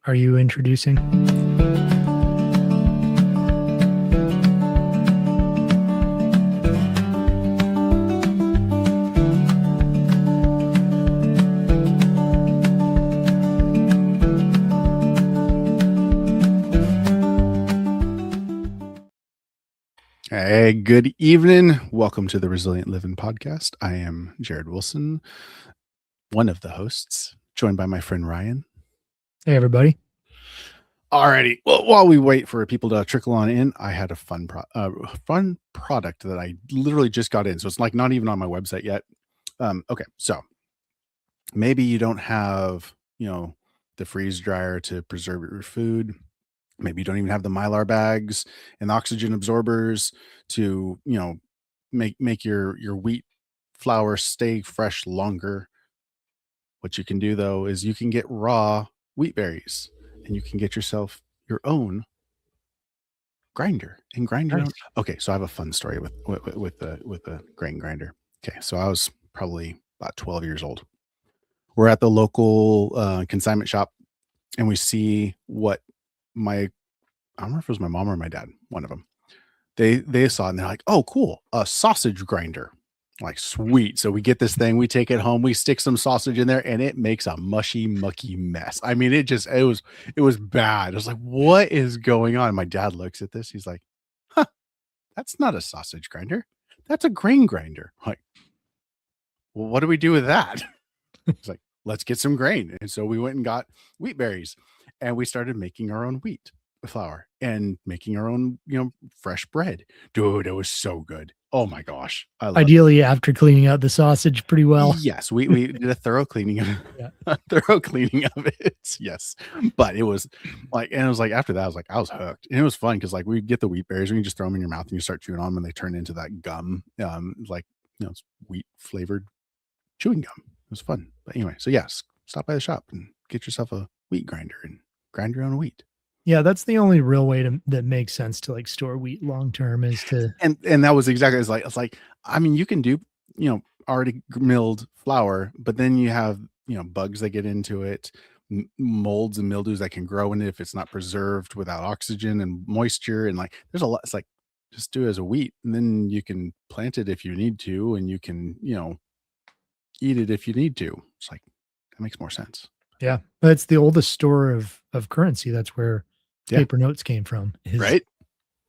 Are you introducing? Hey, good evening. Welcome to the Resilient Living Podcast. I am Jared Wilson, one of the hosts, joined by my friend Ryan. Hey, everybody. Alrighty. Well, while we wait for people to trickle on in, I had a fun product that I literally just got in. So it's like not even on my website yet. Okay, so maybe you don't have, the freeze dryer to preserve your food. Maybe you don't even have the Mylar bags and the oxygen absorbers to, make your wheat flour stay fresh longer. What you can do though is you can get raw wheat berries and you can get yourself your own grinder and grind your own. Nice. Okay, so I have a fun story with the grain grinder. Okay, so I was probably about 12 years old. We're at the local consignment shop and we see what my I don't know if it was my mom or my dad, one of them. They saw it and they're like, "Oh, cool, a sausage grinder." Like, sweet. So we get this thing, we take it home, we stick some sausage in there, and it makes a mushy, mucky mess. I mean, it was bad. I was like, "What is going on?" My dad looks at this. He's like, "Huh, that's not a sausage grinder. That's a grain grinder." I'm like, well, what do we do with that? It's like, let's get some grain. And so we went and got wheat berries and we started making our own wheat flour and making our own, fresh bread. Dude, it was so good. Oh my gosh. I love it. Ideally, after cleaning out the sausage pretty well. Yes, we did a thorough cleaning of Yeah. a thorough cleaning of it. Yes. But it was like, and it was like after that, I was hooked. And it was fun because like we'd get the wheat berries and you just throw them in your mouth and you start chewing on them and they turn into that gum. Like, it's wheat flavored chewing gum. It was fun. But anyway, so yes, stop by the shop and get yourself a wheat grinder and grind your own wheat. Yeah, that's the only real way that makes sense to like store wheat long term is to And that was exactly it's like I mean you can do, already milled flour, but then you have, bugs that get into it, molds and mildews that can grow in it if it's not preserved without oxygen and moisture and like there's a lot. It's like just do it as a wheat and then you can plant it if you need to and you can, eat it if you need to. It's like that makes more sense. yeah. But it's the oldest store of currency. That's where Yeah. paper notes came from. Right?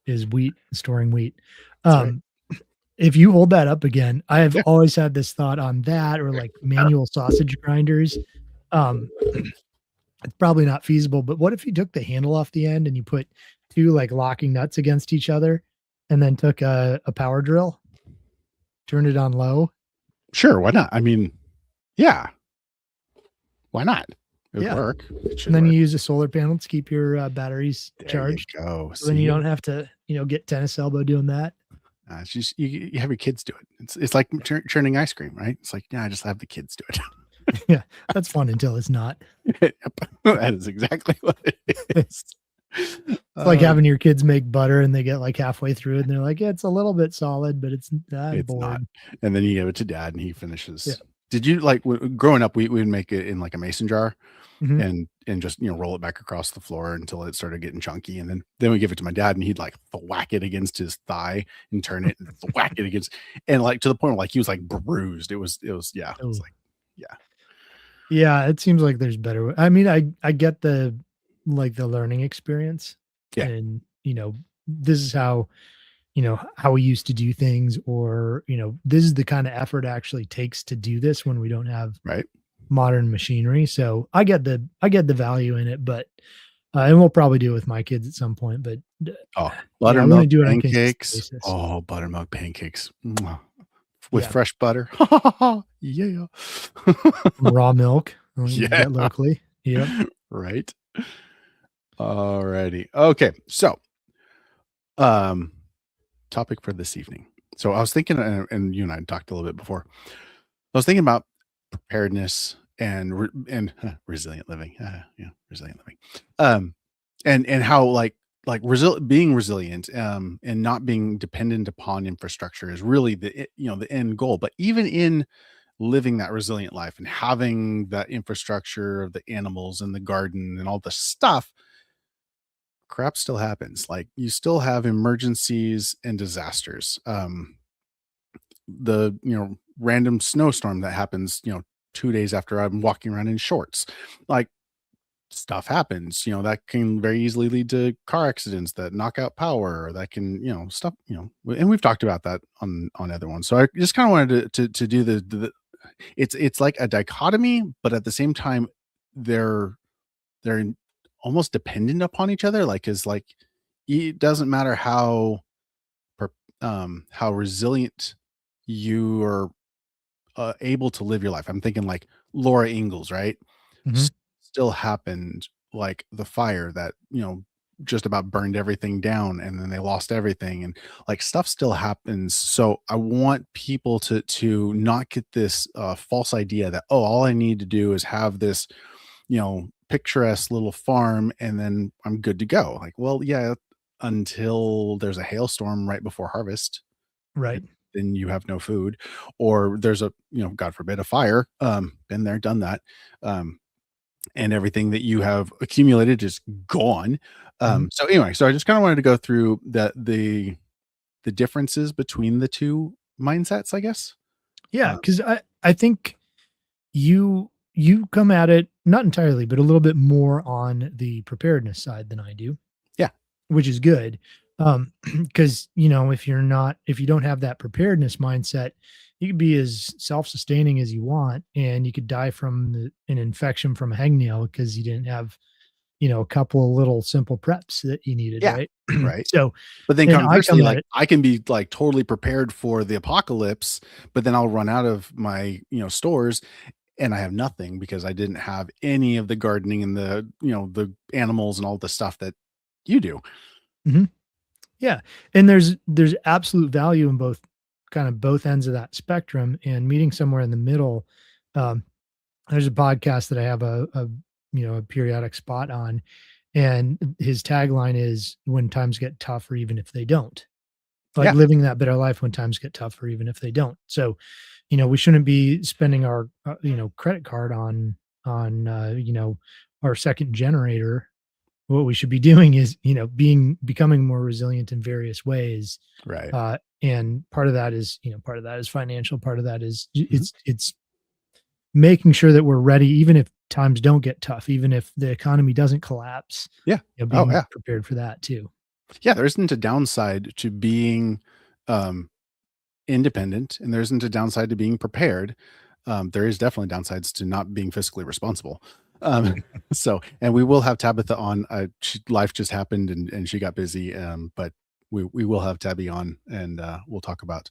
Is wheat, storing wheat. That's right. If you hold that up again, I have Yeah. always had this thought on that or like manual sausage grinders. It's probably not feasible, but what if you took the handle off the end and you put two like locking nuts against each other and then took a power drill, turned it on low? Sure, why not? I mean, yeah. Why not? It would Yeah. work. It should And then work. you use a solar panel to keep your batteries There charged. you go. So then you See? don't have to, get tennis elbow doing that. It's just you have your kids do it. It's like churning ice cream, right? It's like, yeah, I just have the kids do Yeah, that's fun until it's not. it. Yep. That is exactly what it is. It's like having your kids make butter and they get like halfway through it and they're like, yeah, it's a little bit solid, but it's It's bored. not. And then you give it to dad and he finishes. Yeah. Did you like growing up, we would make it in like a mason jar Mhm. and just, roll it back across the floor until it started getting chunky. And then we give it to my dad and he'd like whack it against his thigh and turn it and whack it against and like to the point where like he was like bruised. It was yeah. It was Oh. like, yeah. Yeah, it seems like there's better. I mean, I get the like the learning experience, Yeah. and this is how how we used to do things, or this is the kind of effort it actually takes to do this when we don't have Right. modern machinery. So I get the value in it, but and we'll probably do it with my kids at some point. But Oh, I buttermilk wouldn't do it on a consistent pancakes. basis. Oh, buttermilk pancakes. Mwah. With Yeah, fresh butter. Yeah. raw milk you Yeah. get locally. Yep. Right. Alrighty. Okay. So, um, topic for this evening. So I was thinking, and you and I talked a little bit before. I was thinking about preparedness and resilient living. Yeah, resilient living. And how being resilient and not being dependent upon infrastructure is really the end goal. But even in living that resilient life and having that infrastructure of the animals and the garden and all the stuff, crap still happens. Like, you still have emergencies and disasters. The random snowstorm that happens 2 days after I'm walking around in shorts, like, stuff happens, that can very easily lead to car accidents that knock out power, or that can, stuff, and we've talked about that on other ones. So I just kind of wanted to do it's like a dichotomy, but at the same time, they're they're almost dependent upon each other. Like, is like, it doesn't matter per- how resilient you are able to live your life. I'm thinking like Laura Ingalls, right? Mhm. S- Still happened, like the fire that, just about burned everything down, and then they lost everything, and like, stuff still happens. So I want people to not get this false idea that, oh, all I need to do is have this, picturesque little farm and then I'm good to go. Like, well, yeah, until there's a hailstorm right before harvest, Right. then you have no food, or there's a, God forbid, a fire. Been there, done that. And everything that you have accumulated is gone. Mhm. So anyway, so I just kind of wanted to go through the differences between the two mindsets, I guess. Yeah, Uh, because I think you come at it not entirely, but a little bit more on the preparedness side than I do, yeah, which is good. Because if you don't have that preparedness mindset, you could be as self-sustaining as you want, and you could die from an infection from a hangnail because you didn't have a couple of little simple preps that you needed, yeah, right? right. So, But then and I conversely, come at like, it. I can be like totally prepared for the apocalypse, but then I'll run out of my, stores, and I have nothing because I didn't have any of the gardening and the animals and all the stuff that you do. Mhm. Yeah, and there's absolute value in both kind of both ends of that spectrum, and meeting somewhere in the middle. Um, there's a podcast that I have a periodic spot on, and his tagline is "When times get tough, or even if they don't." Like Yeah, living that better life when times get tough, or even if they don't. So, we shouldn't be spending our credit card on our second generator. What we should be doing is, becoming more resilient in various ways. right. And part of that is financial, part of that is Mhm. it's making sure that we're ready, even if times don't get tough, even if the economy doesn't collapse, Yeah. Oh, being yeah. prepared for that too. Yeah, there isn't a downside to being, um, independent, and there isn't a downside to being prepared. There is definitely downsides to not being fiscally responsible. Um, so, and we will have Tabitha on. Life just happened, and she got busy. But we will have Tabby on, and we'll talk about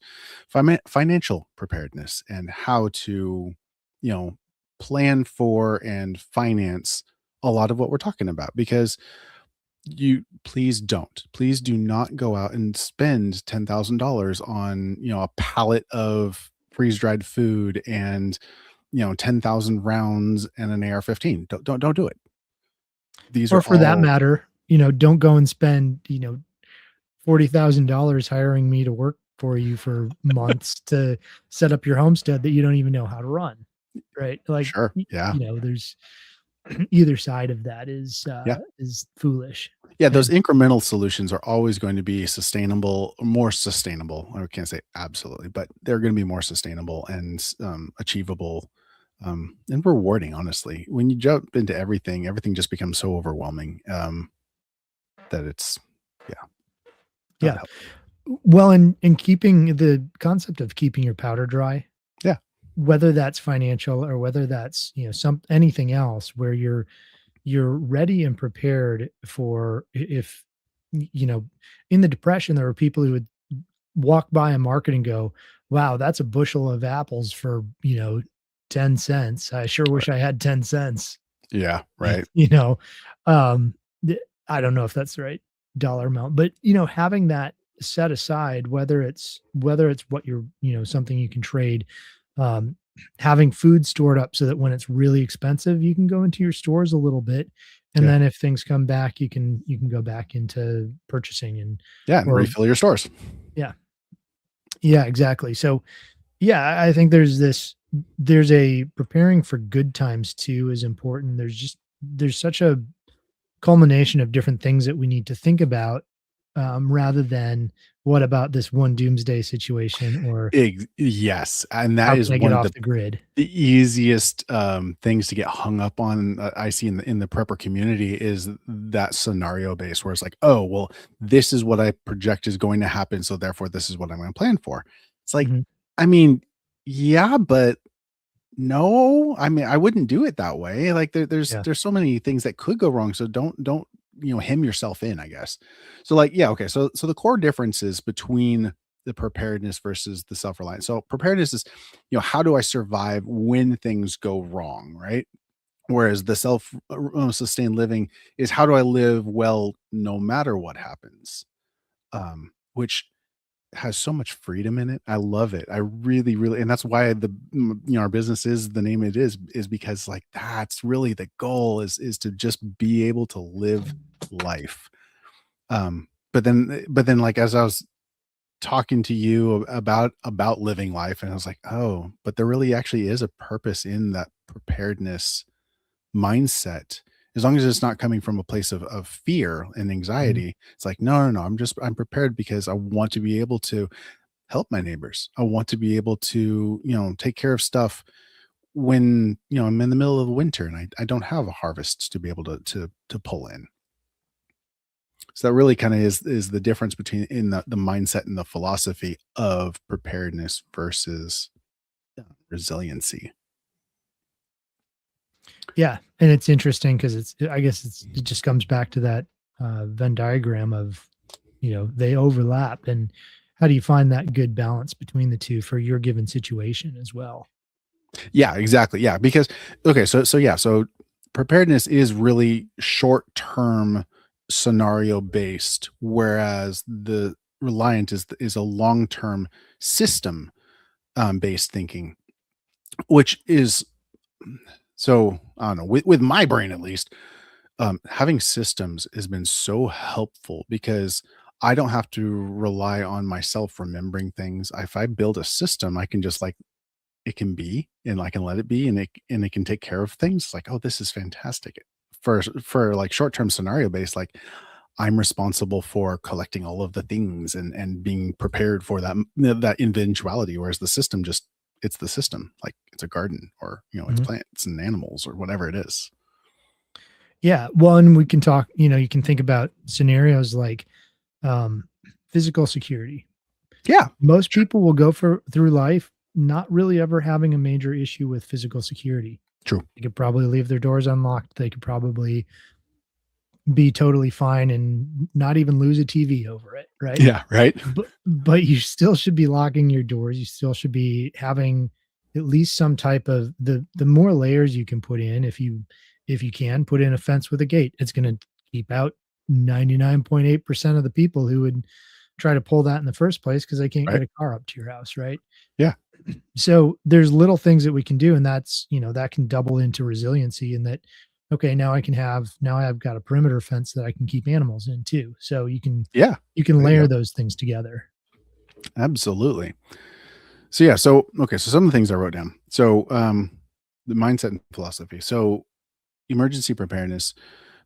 financial preparedness and how to, you know, plan for and finance a lot of what we're talking about. Because you please do not go out and spend $10,000 on, a pallet of freeze-dried food and, 10,000 rounds and an AR-15. Don't do it. These Or are for that all matter, don't go and spend, $40,000 hiring me to work for you for months to set up your homestead that you don't even know how to run, right? Like, sure. Yeah. there's either side of that Yeah. is foolish. Yeah, those And incremental solutions are always going to be sustainable, more sustainable. I can't say absolutely, but they're going to be more sustainable and achievable, and rewarding. Honestly, when you jump into everything, everything just becomes so overwhelming, that it's, yeah, not yeah, healthy. well, and keeping the concept of keeping your powder dry, Yeah, whether that's financial or whether that's, some anything else where you're ready and prepared for if in the depression there were people who would walk by a market and go, wow, that's a bushel of apples for 10 cents. I sure wish right. I had 10 cents. Yeah, right. you know um I don't know if that's the right dollar amount, but having that set aside, whether it's what you're, something you can trade, um having food stored up so that when it's really expensive you can go into your stores a little bit, and Yeah, then if things come back you can go back into purchasing and yeah, and or refill your stores. yeah, yeah, exactly. So yeah, I think there's this. there's a preparing for good times too is important. There's such a culmination of different things that we need to think about, rather than what about this one doomsday situation, or Yes, and that how is can I get one of off the grid? the easiest, things to get hung up on, I see in the prepper community is that scenario base where it's like, "Oh, well, this is what I project is going to happen, so therefore this is what I'm gonna plan for." It's like, Mhm. I mean, yeah, but no, I mean, I wouldn't do it that way. Like Yeah. there's so many things that could go wrong. So don't, hem yourself in, I guess. So like, yeah, okay. So the core differences between the preparedness versus the self-reliance. So preparedness is, how do I survive when things go wrong, right? Whereas the self sustained living is how do I live well no matter what happens? Which has so much freedom in it. I love it. I really, really, and that's why our business is the name it is because like that's really the goal is to just be able to live life. But then like as I was talking to you about living life, and I was like, oh, but there really actually is a purpose in that preparedness mindset. As long as it's not coming from a place of fear and Mhm. anxiety, it's like, no, no, no. I'm prepared because I want to be able to help my neighbors. I want to be able to, take care of stuff when, I'm in the middle of winter and I don't have a harvest to be able to pull in. So that really kind of is the difference between in the mindset and the philosophy of preparedness versus resiliency. Yeah, and it's interesting because I guess it just comes back to that, Venn diagram of, they overlap, and how do you find that good balance between the 2 for your given situation as well? Yeah, exactly. Yeah, because okay, so preparedness is really short-term scenario based, whereas the reliant is a long-term system based thinking, which is so I don't know, with my brain at least, having systems has been so helpful because I don't have to rely on myself remembering things. If I build a system, I can just like it can be, and I can let it be, and it can take care of things. Like, oh, this is fantastic. For like short-term scenario based, like I'm responsible for collecting all of the things and being prepared for that eventuality. Whereas the system just it's the system, like it's a garden or it's Mhm. plants and animals or whatever it is. Yeah, well, and we can talk, you can think about scenarios like, um, physical security. Yeah, Most sure, people will go through life not really ever having a major issue with physical security. true. They could probably leave their doors unlocked. They could probably be totally fine and not even lose a TV over it, right? Yeah, right. But you still should be locking your doors. You still should be having at least some type of the more layers you can put in, if you can put in a fence with a gate, it's going to keep out 99.8% of the people who would try to pull that in the first place because they can't get Right. a car up to your house, right? Yeah. So there's little things that we can do, and that's, that can double into resiliency, and that, okay, now I've got a perimeter fence that I can keep animals in too. So Yeah. you can There you layer go. those things together. Absolutely. So yeah, so okay, so some of the things I wrote down. So the mindset and philosophy. So emergency preparedness,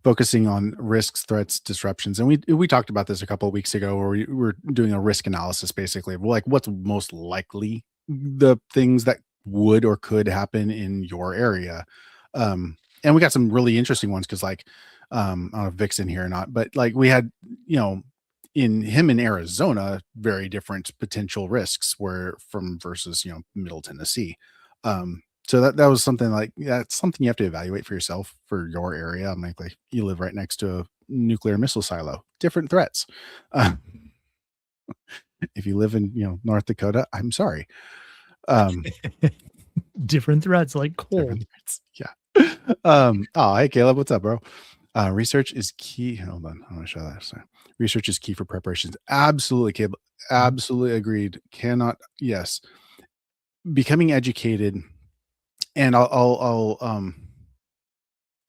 focusing on risks, threats, disruptions. And we talked about this a couple of weeks ago where we were doing a risk analysis basically of like what's most likely the things that would or could happen in your area. And we got some really interesting ones because like I don't know if Vic's in here or not, but like we had, you know, in him in Arizona, very different potential risks were from versus, Middle Tennessee. So that was something like that's something you have to evaluate for yourself for your area. I'm like you live right next to a nuclear missile silo, different threats. Uh, if you live in North Dakota, I'm sorry. Um, Different threats like different cold. threats. Yeah. Oh, hey Caleb, what's up, bro? Research is key. Hold on, I'm gonna show that. Sorry. Research is key for preparations. Absolutely, Caleb. Mhm, Absolutely agreed. Cannot. Yes, becoming educated, and I'll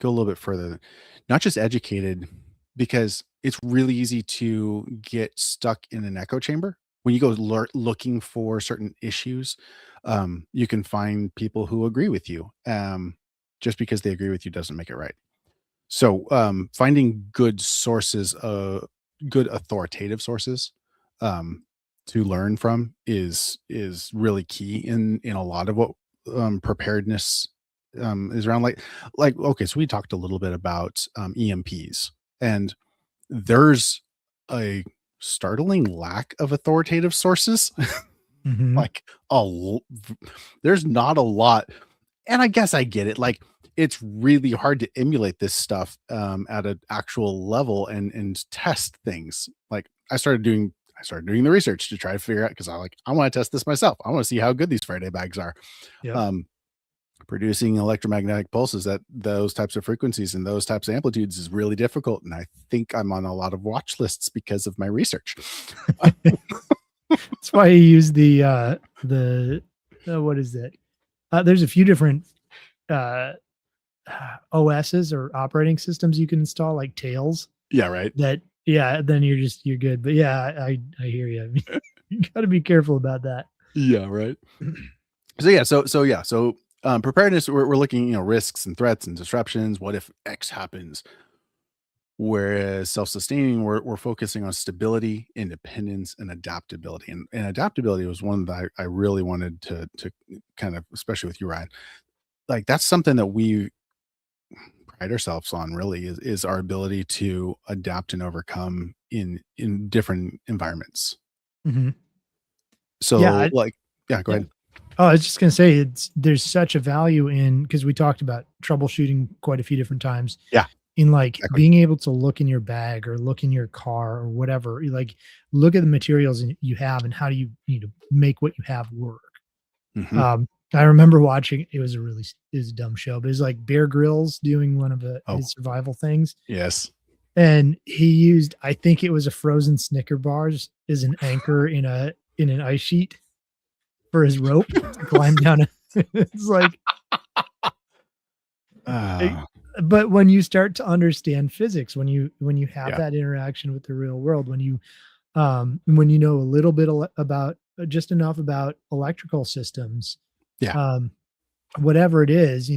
go a little bit further. Not just educated, because it's really easy to get stuck in an echo chamber when you go looking for certain issues. You can find people who agree with you. Just because they agree with you doesn't make it right. So, finding good sources, good authoritative sources, um, to learn from is really key in a lot of what preparedness is around. Like okay, so we talked a little bit about EMPs, and there's a startling lack of authoritative sources. Mhm. like a, l- v- there's not a lot, and I guess I get it. Like it's really hard to emulate this stuff at an actual level and test things. Like I started doing the research to try to figure out because I want to test this myself. I want to see how good these Friday bags are. Yep. Um, Producing electromagnetic pulses at those types of frequencies and those types of amplitudes is really difficult. And I think I'm on a lot of watch lists because of my research. That's why you use the what is it? There's a few different uh, OSs or operating systems you can install, like Tails. Yeah, right. That yeah, then you're good. But yeah, I hear you. You got to be careful about that. Yeah, right. So preparedness, we're looking, risks and threats and disruptions. What if X happens? Whereas self-sustaining, we're focusing on stability, independence, and adaptability. And adaptability was one that I really wanted to kind of, especially with you, Ryan. Like that's something that we pride ourselves on really is our ability to adapt and overcome in different environments. Mhm. Yeah, So like, yeah, go yeah. ahead. Oh, I was just gonna say there's such a value in because we talked about troubleshooting quite a few different times Yeah, in like exactly. being able to look in your bag or look in your car or whatever. Like look at the materials you have and how do you know make what you have work. Hmm. I remember watching it was it was a dumb show, but it was like Bear Grylls doing one of Oh, his survival things. yes. And he used, I think it was a frozen Snicker bars as an anchor in an ice sheet for his rope to climb down. It's like, it, Uh, but when you start to understand physics, when you have yeah, that interaction with the real world, when you know a little bit about just enough about electrical systems, yeah, um, whatever it is,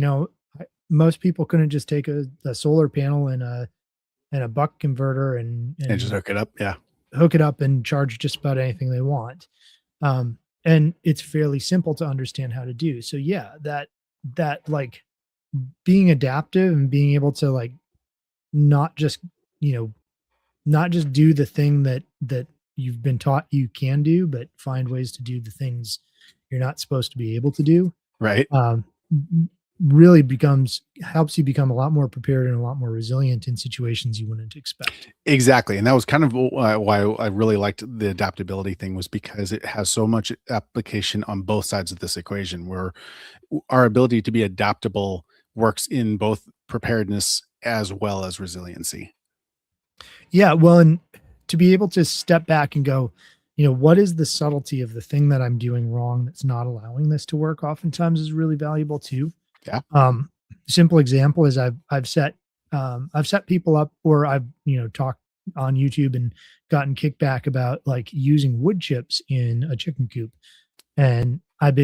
most people couldn't just take a solar panel and a buck converter and just and hook it up. Yeah, hook it up and charge just about anything they want. And it's fairly simple to understand how to do. So yeah, that like being adaptive and being able to like not just, you know, not just do the thing that you've been taught you can do, but find ways to do the things you're not supposed to be able to do. right. Um, really becomes helps you become a lot more prepared and a lot more resilient in situations you wouldn't expect. Exactly, and that was kind of why I really liked the adaptability thing was because it has so much application on both sides of this equation, where our ability to be adaptable works in both preparedness as well as resiliency. Yeah, well, and to be able to step back and go, what is the subtlety of the thing that I'm doing wrong that's not allowing this to work oftentimes is really valuable too. Yeah, Um, Simple example is I've set people up or I've, talked on YouTube and gotten kickback about like using wood chips in a chicken coop. And I've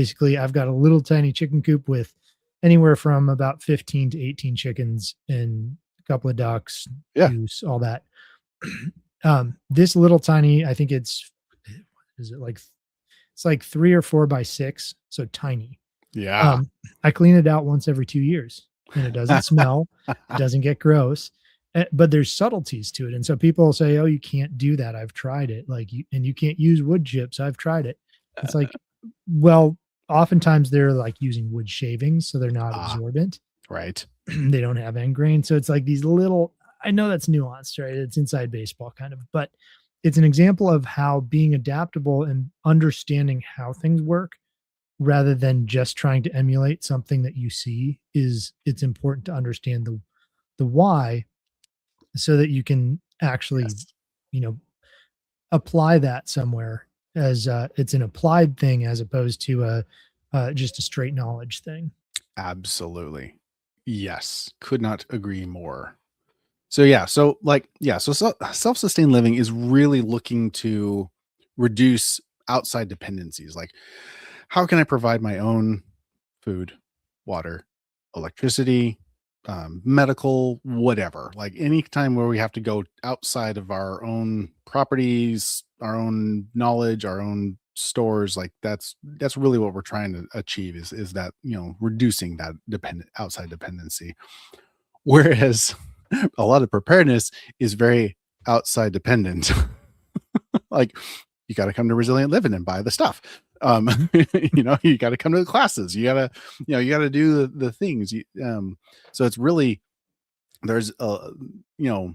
got a little tiny chicken coop with anywhere from about 15 to 18 chickens and a couple of ducks, yeah, goose, all that. This little tiny, I think is it like it's like 3 or 4 by 6, so tiny. yeah. Um, I clean it out once every 2 years, and it doesn't smell, it doesn't get gross, but there's subtleties to it, and so people say, "Oh, you can't do that. I've tried it." Like, you can't use wood chips. I've tried it. It's like, well, oftentimes they're like using wood shavings, so they're not Ah, absorbent. right. They don't have end grain. So it's like these little, I know that's nuanced, right? It's inside baseball kind of, but it's an example of how being adaptable and understanding how things work rather than just trying to emulate something that you see it's important to understand the why so that you can actually, Yes, you know, apply that somewhere as it's an applied thing as opposed to a just a straight knowledge thing. absolutely. Yes, could not agree more. So self-sustained living is really looking to reduce outside dependencies. Like how can I provide my own food, water, electricity, medical, whatever. Like any time where we have to go outside of our own properties, our own knowledge, our own stores, like that's really what we're trying to achieve is that, reducing that outside dependency. Whereas a lot of preparedness is very outside dependent. Like you got to come to Resilient Living and buy the stuff. Mhm. You got to come to the classes. You got to do the things. So it's really there's you know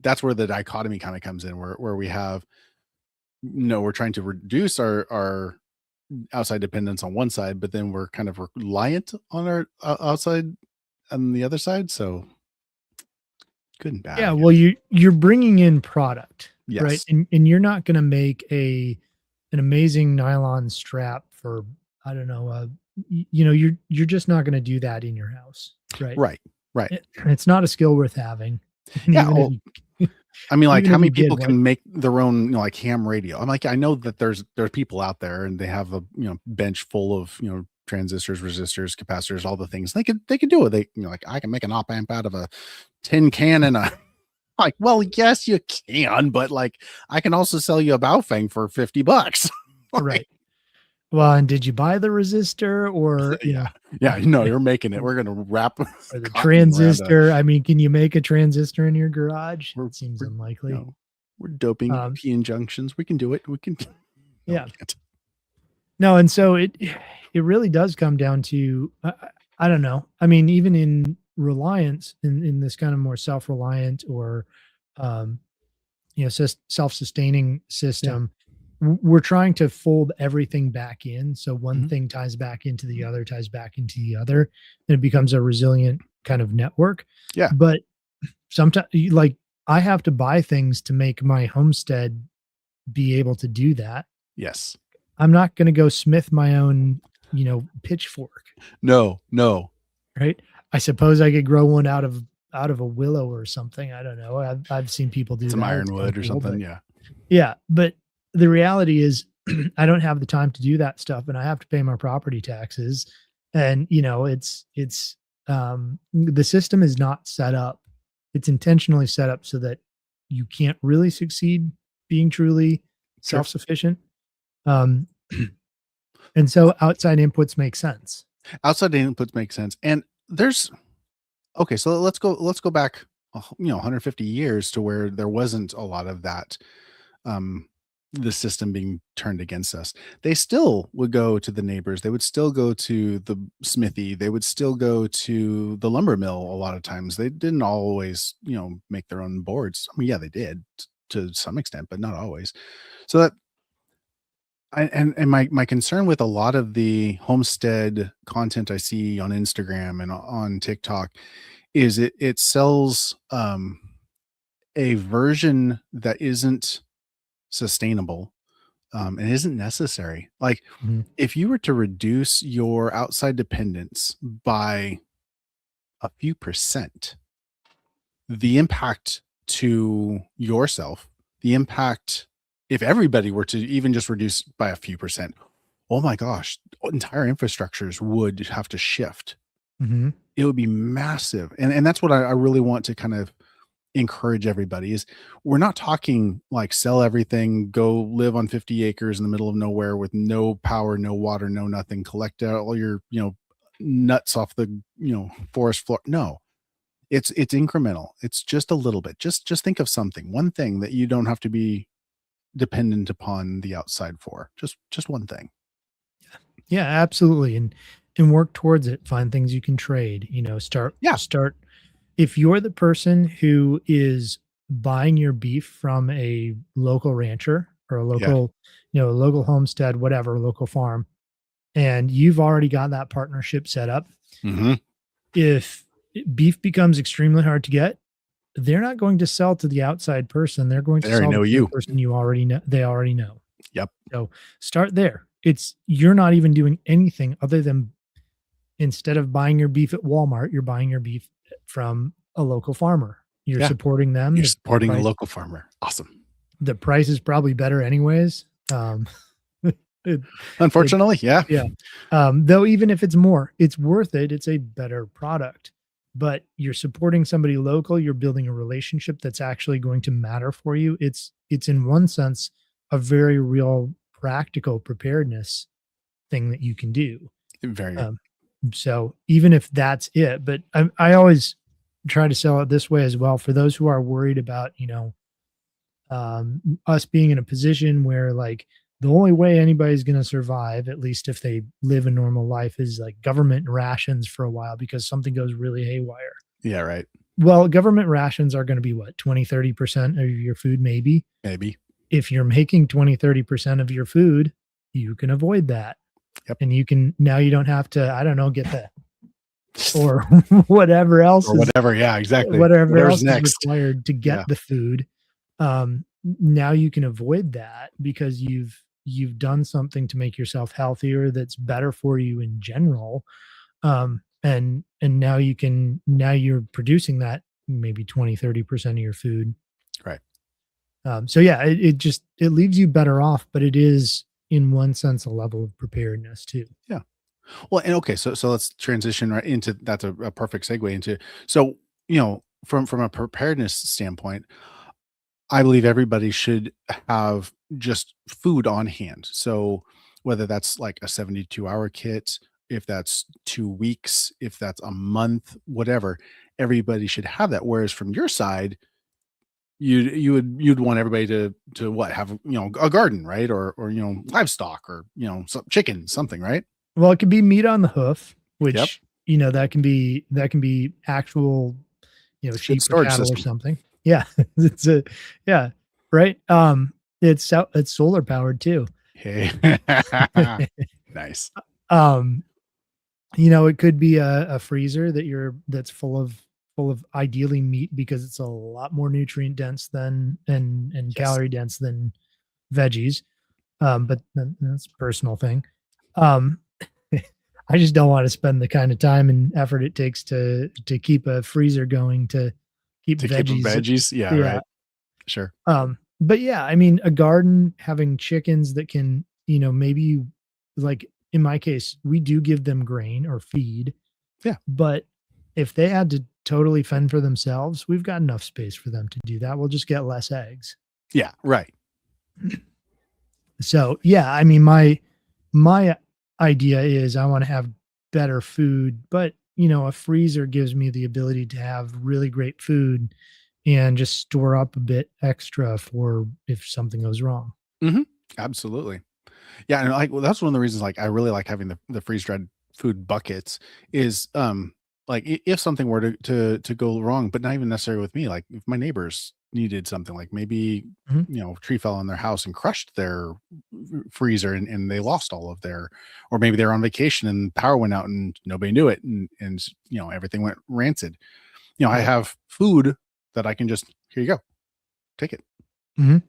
that's where the dichotomy kind of comes in, where we have we're trying to reduce our outside dependence on one side, but then we're kind of reliant on our outside on the other side. So good and bad, Yeah, I well, guess. you're bringing in product, right? Yes. And you're not gonna make an amazing nylon strap for, I don't know, you're just not gonna do that in your house, right? Right. Right. It's not a skill worth having, and Yeah. even if Oh, you I mean, like, even how if many you did, people what can make their own, like, ham radio? I'm like, I know that there's people out there and they have a, bench full of, transistors, resistors, capacitors, all the things. They could do it. Like, I can make an op amp out of a tin can and a like, well, yes, you can, but like I can also sell you a Baofeng for $50. Like, right. Well, and did you buy the resistor or, yeah. Yeah, no, you're making it. We're gonna wrap or the cotton around a transistor? I mean, can you make a transistor in your garage? we're It seems we're unlikely. we're doping Um, p-in junctions. We can do it. We can no, yeah. we can't. No, and so it really does come down to I don't know. I mean, even in reliance in this kind of more self-reliant or um, self-sustaining Yeah. system, we're trying to fold everything back in. So one Mhm. thing ties back into the other, ties back into the other, and it becomes a resilient kind of network. Yeah. But sometimes, like I have to buy things to make my homestead be able to do that. Yes. I'm not going to go smith my own, pitchfork, No, no. right? I suppose I could grow one out of a willow or something. I don't know. I've seen people do Some that. It's kind of ironwood or cool, something. but Yeah. yeah, but the reality is I don't have the time to do that stuff and I have to pay my property taxes. And the system is not set up. It's intentionally set up so that you can't really succeed being truly Sure. self-sufficient. Um, and so outside inputs make sense. Outside inputs make sense. And there's okay, so let's go back 150 years to where there wasn't a lot of that um the system being turned against us. They still would go to the neighbors, they would still go to the smithy, they would still go to the lumber mill. A lot of times they didn't always make their own boards. I mean, yeah, they did to some extent, but not always. So that and my concern with a lot of the homestead content I see on Instagram and on TikTok is it sells a version that isn't sustainable, and isn't necessary. Like, Mhm. if you were to reduce your outside dependence by a few percent, the impact to yourself, the impact if everybody were to even just reduce by a few percent, oh my gosh, entire infrastructures would have to shift. Mhm. It would be massive. And that's what I really want to kind of encourage everybody is we're not talking like sell everything, go live on 50 acres in the middle of nowhere with no power, no water, no nothing, collect all your, nuts off the, forest floor. No, it's incremental. It's just a little bit. Just think of something, one thing that you don't have to be dependent upon the outside for. Just one thing. Yeah, absolutely. And work towards it. Find things you can trade. Start Yeah. start if you're the person who is buying your beef from a local rancher or a Yeah. local homestead, whatever, local farm, and you've already got that partnership set up, Mhm. if beef becomes extremely hard to get, they're not going to sell to the outside person. They're going They to already sell know to the you. person you already know. They already know. Yep. So start there. You're not even doing anything other than instead of buying your beef at Walmart, you're buying your beef from a local farmer. You're Yeah. supporting them. You're The supporting a price local farmer. Awesome. the price is probably better anyways. It Unfortunately, yeah. yeah. Though even if it's more, it's worth it. It's a better product. But you're supporting somebody local, you're building a relationship that's actually going to matter for you. It's in one sense a very real practical preparedness thing that you can do. Very Um, so even if that's it, but I always try to sell it this way as well for those who are worried about, us being in a position where like the only way anybody's going to survive, at least if they live a normal life, is like government rations for a while because something goes really haywire. yeah, right. Well, government rations are going to be what, 20, 30% of your food, maybe. Maybe. If you're making 20, 30% of your food, you can avoid that. Yep. And you can, now you don't have to, I don't know, get the, or whatever else Or is, whatever. Yeah, exactly. whatever Whatever's else is next. required to get Yeah. the food. Now you can avoid that because you've done something to make yourself healthier that's better for you in general. And now you're producing that maybe 20, 30% of your food. Right. So yeah, it leaves you better off, but it is in one sense a level of preparedness too. Yeah. Well, and okay, so let's transition right into that's a perfect segue into so from a preparedness standpoint, I believe everybody should have just food on hand. So whether that's like a 72-hour kit, if that's 2 weeks, if that's a month, whatever, everybody should have that. Whereas from your side, you'd want everybody to what have a garden, right? Or livestock or some chicken, something, right? Well, it could be meat on the hoof, Yep. which that can be actual, Good sheep or storage cattle or system. something. Yeah, it's a yeah, right. It's solar powered too. Hey. Nice. um, it could be a freezer that's full of ideally meat because it's a lot more nutrient dense than and Yes. calorie dense than veggies. But that's a personal thing. Um, I just don't want to spend the kind of time and effort it takes to keep a freezer going to keep To keep 'em veggies. veggies? Yeah, Yeah. right. Sure. But yeah, I mean, a garden having chickens that can, maybe like in my case, we do give them grain or feed, Yeah. but if they had to totally fend for themselves, we've got enough space for them to do that. We'll just get less eggs. Yeah, right. So yeah, I mean, my idea is I want to have better food, but a freezer gives me the ability to have really great food and just store up a bit extra for if something goes wrong. Mhm. Absolutely. Yeah, and, like, well, that's one of the reasons, like, I really like having the freeze-dried food buckets is, like, I if something were to go wrong, but not even necessarily with me, like, if my neighbors needed something, like, maybe, Mhm. a tree fell on their house and crushed their freezer and they lost all of their or maybe they're on vacation and power went out and nobody knew it and everything went rancid. I Right. have food that I can just, "Here you go. Take it." Mhm.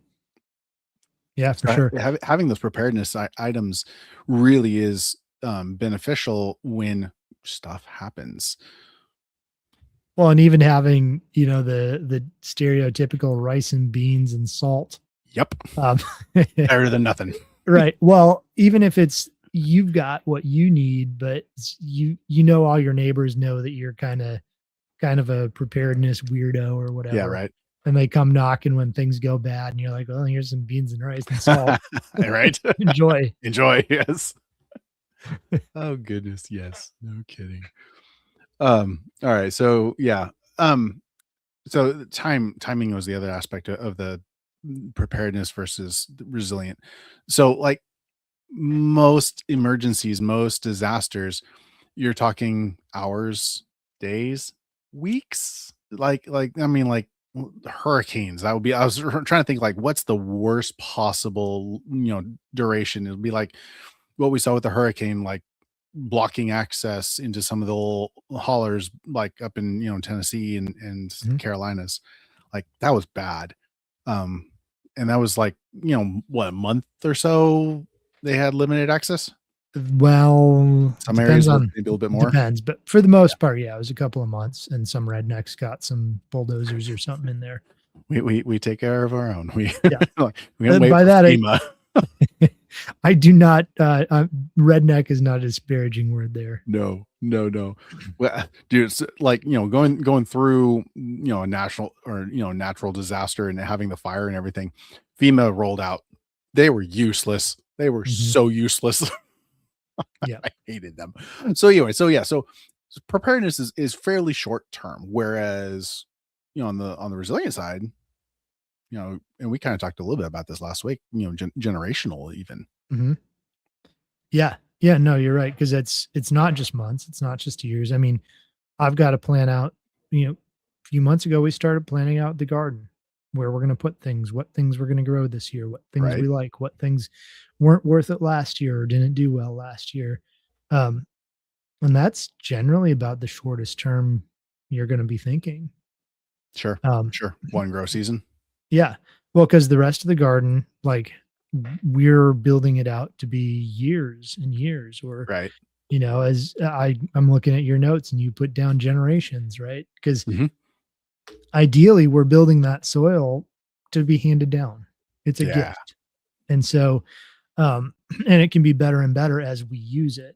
Yeah, for So sure. having those preparedness items really is beneficial when stuff happens. Well, and even having, the stereotypical rice and beans and salt. Yep, Um, better than nothing. right. Well, even if it's you've got what you need, but all your neighbors know that you're kind of a preparedness weirdo or Yeah, whatever. right. And they come knocking when things go bad and you're like, well, here's some beans and rice and salt. Right. Enjoy. Enjoy. Yes. Oh goodness. Yes. No kidding. All right. So yeah. So timing was the other aspect of the preparedness versus the resilient. So like most emergencies, most disasters, you're talking hours, days, weeks? I mean, like, hurricanes, that would be I was trying to think, like, what's the worst possible, duration? It would be like what we saw with the hurricane, like, blocking access into some of the little hollers, like, up in, Tennessee and Mhm. Carolinas. Like, that was bad. Um, and that was, like, what, a month or so they had limited access? Well, Some areas maybe a little bit more? depends, but for the most part, yeah, it was a couple of months and some rednecks got some bulldozers or something in there. We take care of our own. We Yeah. like, we don't wait By for that, FEMA. I do not. Redneck is not a disparaging word there. No, no, no. Well, dude, it's like, going through, a national or, natural disaster and having the fire and everything. FEMA rolled out. They were useless. They were Hmm. so useless. Yeah. I hated them. So anyway, so preparedness is fairly short term, whereas, on the resilient side, and we kind of talked a little bit about this last week, generational even. Hmm. Yeah. Yeah. No, you're right. Because it's not just months. It's not just years. I mean, I've got to plan out. A few months ago, we started planning out the garden, where we're going to put things, what things we're going to grow this year, what things Right? we like, what things weren't worth it last year or didn't do well last year. Um, and that's generally about the shortest term you're going to be thinking. Sure. Um, Sure. One grow season. yeah. Well, because the rest of the garden, like we're building it out to be years and years, or Right. as I'm looking at your notes and you put down generations, right? Because Hmm. ideally we're building that soil to be handed down. It's a Yeah. gift. And so, and it can be better and better as we use it.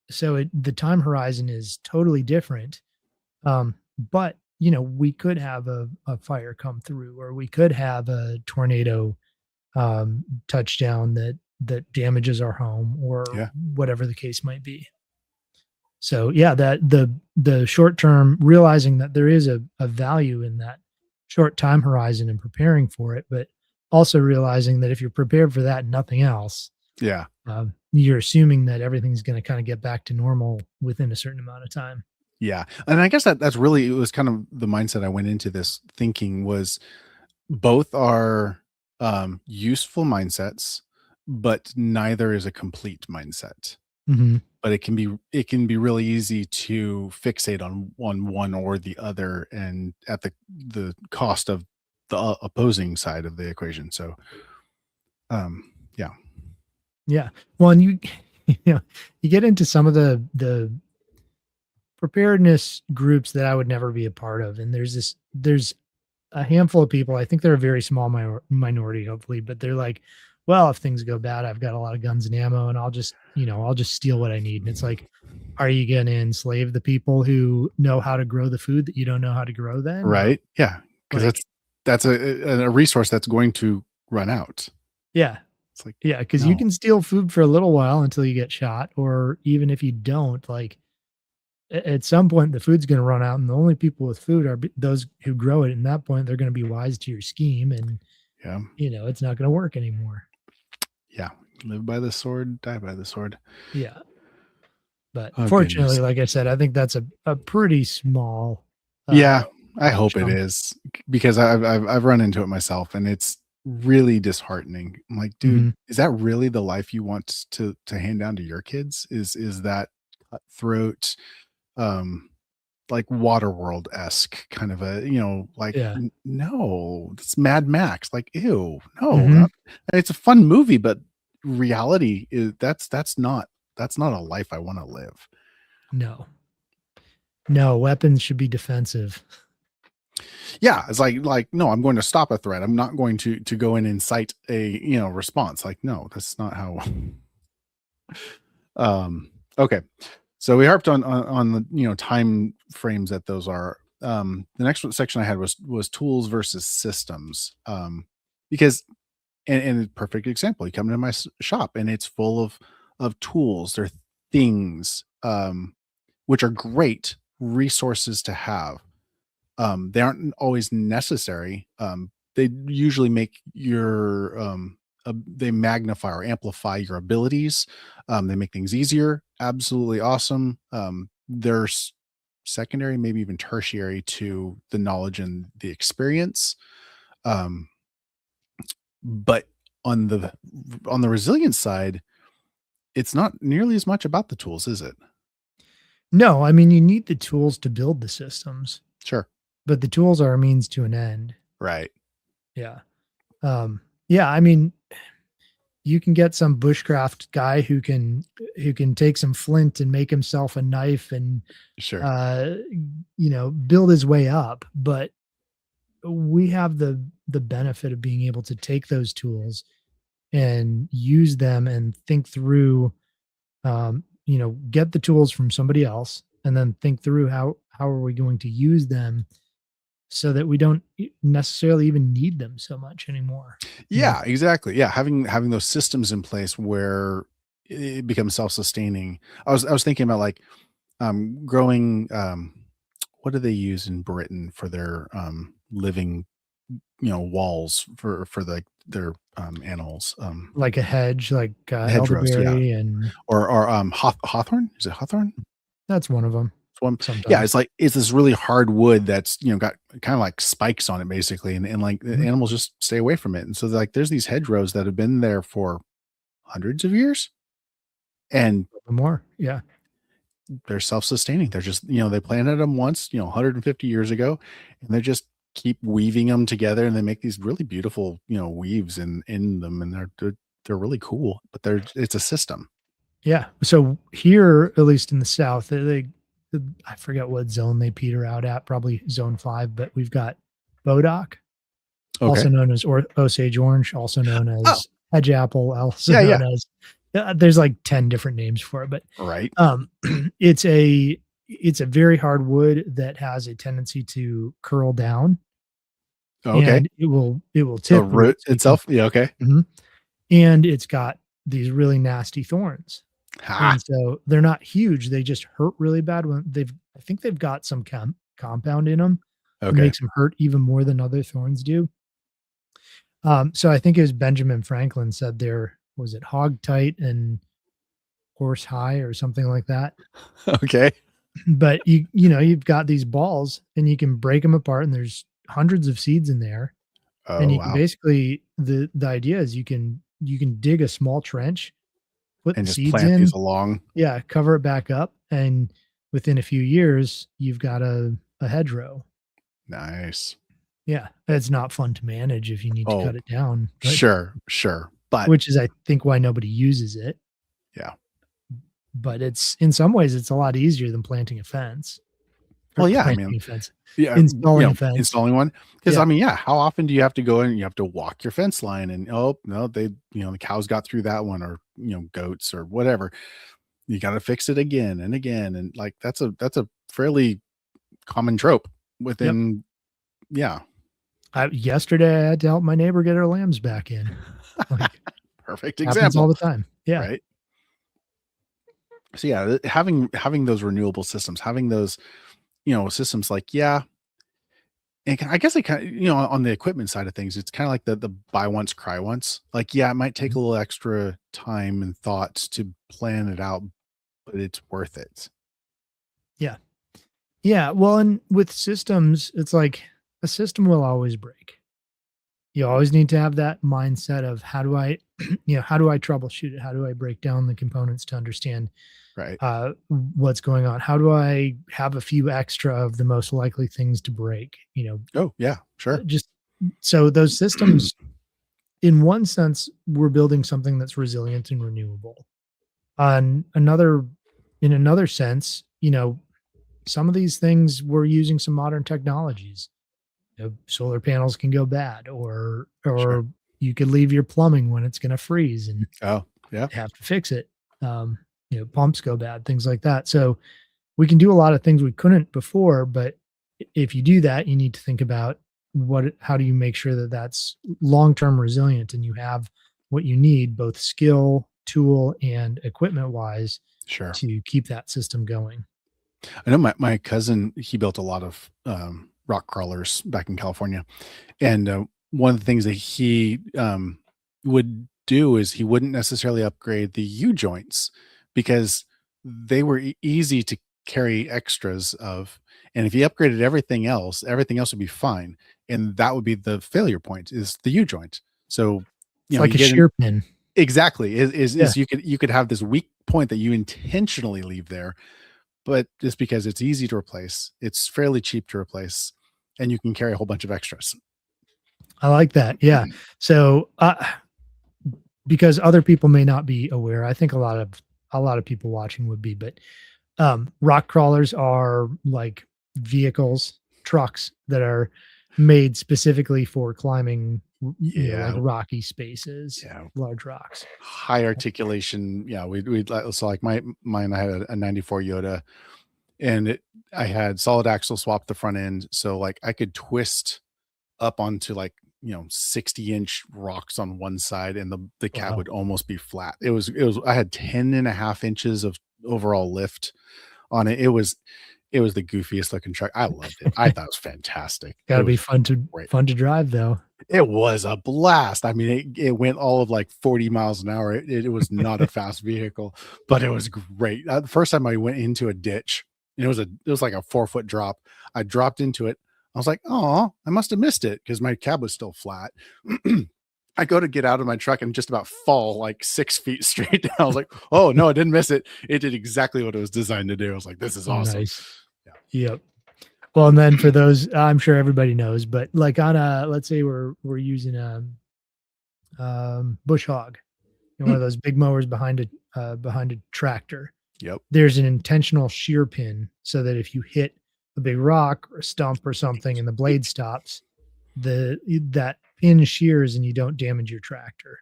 So the time horizon is totally different. But we could have a fire come through, or we could have a tornado touchdown that damages our home, or Yeah. whatever the case might be. So yeah, that the short term, realizing that there is a value in that short time horizon and preparing for it, but also realizing that if you're prepared for that and nothing else, Yeah. you're assuming that everything's going to kind of get back to normal within a certain amount of time. Yeah. And I guess that's really, it was kind of the mindset I went into this thinking was both are useful mindsets, but neither is a complete mindset. Hmm. But it can be really easy to fixate on one or the other, and at the cost of the opposing side of the equation. So, yeah, Yeah. Well, and you you know you get into some of the preparedness groups that I would never be a part of, and there's a handful of people. I think they're a very small minority, hopefully, but they're like, well, if things go bad, I've got a lot of guns and ammo, and I'll just steal what I need. And it's like, are you going to enslave the people who know how to grow the food that you don't know how to grow? Then no. right, yeah, because Like, that's a resource that's going to run out. yeah, It's like, yeah, because you no, can steal food for a little while until you get shot, or even if you don't, like at some point the food's going to run out, and the only people with food are those who grow it. And at that point, they're going to be wise to your scheme, and yeah, it's not going to work anymore. yeah, live by the sword, die by the sword. Yeah. But Oh fortunately, goodness. like I said, I think that's a pretty small Yeah, I hope it chunk. is because I've run into it myself, and it's really disheartening. I'm like, dude, Mhm. is that really the life you want to hand down to your kids? Is that cutthroat, um, like Waterworld-esque kind of like, Yeah. no, it's Mad Max. Like, ew, no. Mhm. It's a fun movie, but reality is that's not a life I want to live. No. No, weapons should be defensive. Yeah, it's like, no, I'm going to stop a threat. I'm not going to go in and incite a, response. Like, no, that's not how. Okay. So we harped on the, time frames that those are. The next section I had was tools versus systems. Because and a perfect example, you come into my shop and it's full of tools. They're things which are great resources to have. They aren't always necessary. They usually make they magnify or amplify your abilities. They make things easier. Absolutely awesome. There's secondary, maybe even tertiary to the knowledge and the experience. Um, but on the resilience side, it's not nearly as much about the tools, is it? No, I mean, you need the tools to build the systems, Sure. but the tools are a means to an end. Right. Yeah. Yeah, I mean, you can get some bushcraft guy who can take some flint and make himself a knife and Sure. uh build his way up, but we have the benefit of being able to take those tools and use them and think through, get the tools from somebody else and then think through how are we going to use them so that we don't necessarily even need them so much anymore. You know, Yeah, exactly. Yeah, having those systems in place where it becomes self-sustaining. I was thinking about like growing what do they use in Britain for their living, walls for their animals? like a hedge, like Hedgerows, yeah. elderberry, and Or hawthorn? Is it hawthorn? that's one of them It's one. Yeah, sometimes. it's like it's this really hard wood that's, got kind of like spikes on it basically, and like the Mhm. animals just stay away from it. And so like there's these hedgerows that have been there for hundreds of years and More. Yeah. they're self-sustaining. They're just, they planted them once, 150 years ago, and they just keep weaving them together and they make these really beautiful, weaves in them, and they're really cool, but it's a system. Yeah. So here, at least in the South, I forget what zone they peter out at, probably zone 5, but we've got bodock, Okay. also known as Osage orange, also known Oh, as hedge apple, also yeah, yeah. known as there's like 10 different names for it, but Right. um, it's a it's a very hard wood that has a tendency to curl down, Okay. and it will The tip root. root So you can, itself. Yeah, okay. mhm, and it's got these really nasty thorns. Ha. And so they're not huge, they just hurt really bad when I think they've got some compound in them that Okay. makes them hurt even more than other thorns do. So I think it was Benjamin Franklin said there was it hog tight and horse high or something like that. Okay. But you've got these balls and you can break them apart and there's hundreds of seeds in there, and Oh, you can wow. basically the idea is you can dig a small trench, put And the just seeds plant these in. along. Yeah, cover it back up, and within a few years, you've got a hedgerow. Nice. Yeah, it's not fun to manage if you need to Oh, cut it down, but sure, sure. But which is, I think, why nobody uses it, yeah. but it's in some ways, it's a lot easier than planting a fence or Well, yeah, I mean, planting a fence, yeah, installing a fence. installing one. Because I Yeah, mean, yeah, how often do you have to go in and you have to walk your fence line and, "Oh, no, the cows got through that one," or, goats or whatever. You gotta fix it again and again, and, like, that's a fairly common trope yep. within. Yeah. Yesterday, I had to help my neighbor get her lambs back in, like, Perfect happens all example, the time. Yeah. right? So, yeah, having those renewable systems, having those, systems like, yeah, and I guess it kinda, on the equipment side of things, it's kinda like the buy once, cry once. Like, yeah, it might take Mhm. a little extra time and thought to plan it out, but it's worth it. Yeah. Yeah, well, and with systems, it's like a system will always break. You always need to have that mindset of how do I, how do I troubleshoot it? How do I break down the components to understand Right. what's going on? How do I have a few extra of the most likely things to break? Oh, yeah, sure. Just so those systems, in one sense, we're building something that's resilient and renewable. On another, in another sense, some of these things we're using some modern technologies. Solar panels can go bad, Sure. or you could leave your plumbing when it's going to freeze and Oh, yeah, have to fix it. Um, Pumps go bad, things like that. So we can do a lot of things we couldn't before, but if you do that, you need to think about how do you make sure that that's long term resilient and you have what you need, both skill, tool, and equipment wise, sure. to keep that system going. I know my cousin, he built a lot of, rock crawlers back in California, and, one of the things that he, would do is he wouldn't necessarily upgrade the U joints because they were easy to carry extras of, and if he upgraded everything else would be fine, and that would be the failure point is the U joint. So, It's like you a get in. shear pin. Exactly, is Yeah. is you could have this weak point that you intentionally leave there, but just because it's easy to replace, it's fairly cheap to replace, and you can carry a whole bunch of extras. I like that. Yeah. So, because other people may not be aware, I think a lot of people watching would be, but rock crawlers are like vehicles, trucks that are made specifically for climbing, like Yeah, rocky spaces, yeah. large rocks. High articulation. Yeah, we'd like, so like mine, I had a 94 Yoda, and I had solid axle swap the front end, so like I could twist up onto like 60-inch rocks on one side, and the cab Wow. would almost be flat. It was I had 10.5 inches of overall lift on it. It was the goofiest looking truck. I loved it. I thought it was fantastic. It Gotta be was great. fun to drive though. It was a blast. I mean, it went all of like 40 miles an hour. It was not a fast vehicle, but it was great. The first time I went into a ditch, and it was like a 4-foot drop. I dropped into it. I was like, "Oh, I must have missed it," because my cab was still flat. I go to get out of my truck and just about fall like 6 feet straight down. I was like, "Oh no, I didn't miss it. It did exactly what it was designed to do." I was like, "This is awesome." Nice. Yeah. Yep. Well, and then for those, I'm sure everybody knows, but like on a, let's say we're using a bush hog, one Hmm. of those big mowers behind a tractor. Yep. There's an intentional shear pin so that if you hit a big rock or a stump or something and the blade stops, that pin shears and you don't damage your tractor.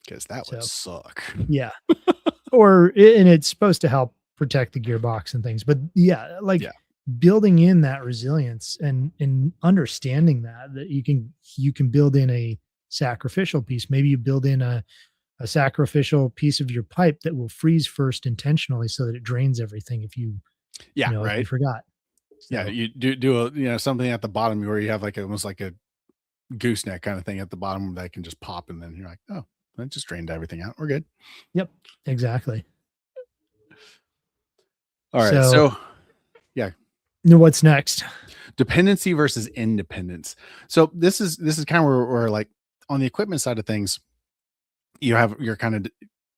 Because that would So suck. yeah, and it's supposed to help protect the gearbox and things. But yeah, like Yeah. building in that resilience and understanding that you can build in a sacrificial piece. Maybe you build in a sacrificial piece of your pipe that will freeze first intentionally so that it drains everything Yeah. if you Right. forgot. Yeah, So you do a something at the bottom where you have like almost like a gooseneck kind of thing at the bottom that can just pop, and then you're like, "Oh, that just drained everything out. We're good." yep, exactly. All right. So So, yeah, what's next? dependency versus independence. So this is kind of where like on the equipment side of things, you're kind of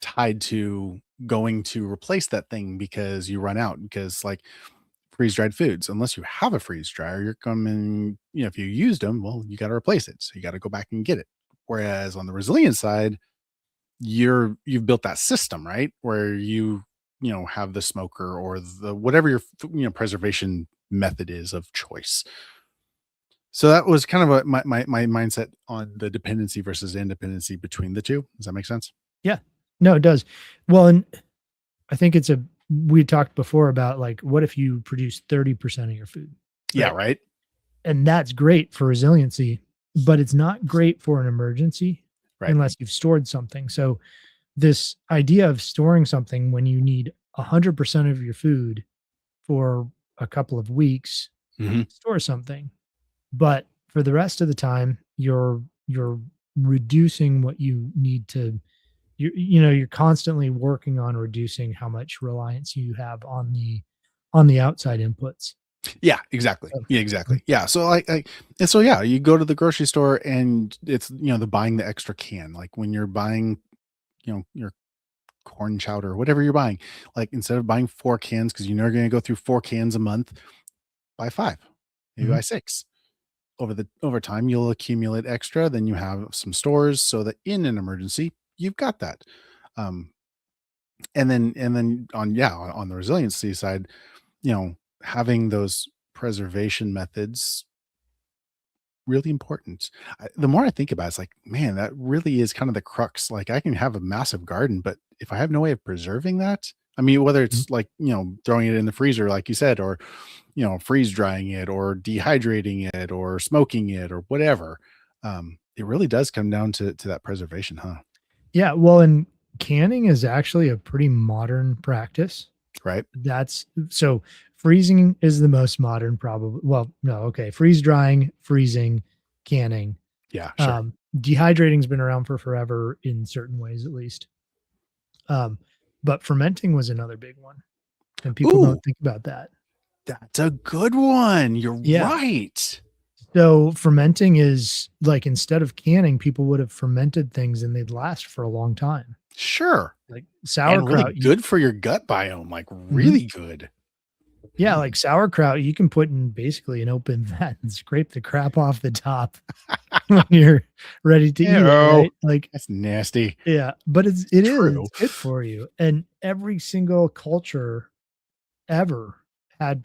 tied to going to replace that thing because you run out, because like freeze dried foods, unless you have a freeze dryer, you're coming, if you used them, well, you got to replace it. So you got to go back and get it. Whereas on the resilient side, you've built that system, right? Where you have the smoker or the whatever your preservation method is of choice. So that was kind of my mindset on the dependency versus independency between the two. Does that make sense? Yeah. No, it does. Well, and I think we talked before about like, what if you produce 30% of your food, Yeah, right? right. And that's great for resiliency, but it's not great for an emergency Right. unless you've stored something. So this idea of storing something when you need 100% of your food for a couple of weeks, Hmm. store something. But for the rest of the time, you're reducing what you need to you're constantly working on reducing how much reliance you have on the outside inputs. Yeah, exactly. So, Yeah, exactly. Yeah. So and so yeah, you go to the grocery store and it's the buying the extra can. Like when you're buying, your corn chowder, whatever you're buying, like instead of buying 4 cans, because you know you're gonna go through 4 cans a month, buy five, maybe mhm. buy six. Over time, you'll accumulate extra. Then you have some stores so that in an emergency, you've got that. Um, and then on the resiliency side, having those preservation methods really important. The more I think about it, it's like, man, that really is kind of the crux. Like, I can have a massive garden, but if I have no way of preserving that, I mean, whether Mhm. it's like, throwing it in the freezer, like you said, or, freeze drying it or dehydrating it or smoking it or whatever, it really does come down to that preservation, huh? Yeah, well, and canning is actually a pretty modern practice. Right? That's so freezing is the most modern probably. Well, no, okay. Freeze drying, freezing, canning. Yeah, sure. Dehydrating's been around for forever in certain ways at least. Um, but fermenting was another big one, and people Ooh, don't think about that. that's a good one. You're Yeah. right. So fermenting is like instead of canning, people would have fermented things and they'd last for a long time. Sure. Like And really sauerkraut, good for your gut biome, like mhm. really good. Yeah, Mm. like sauerkraut, you can put in basically an open vat and scrape the crap off the top when you're ready to eat it, Ew, right? Like, that's nasty. yeah, but it's True. good for you. And every single culture ever had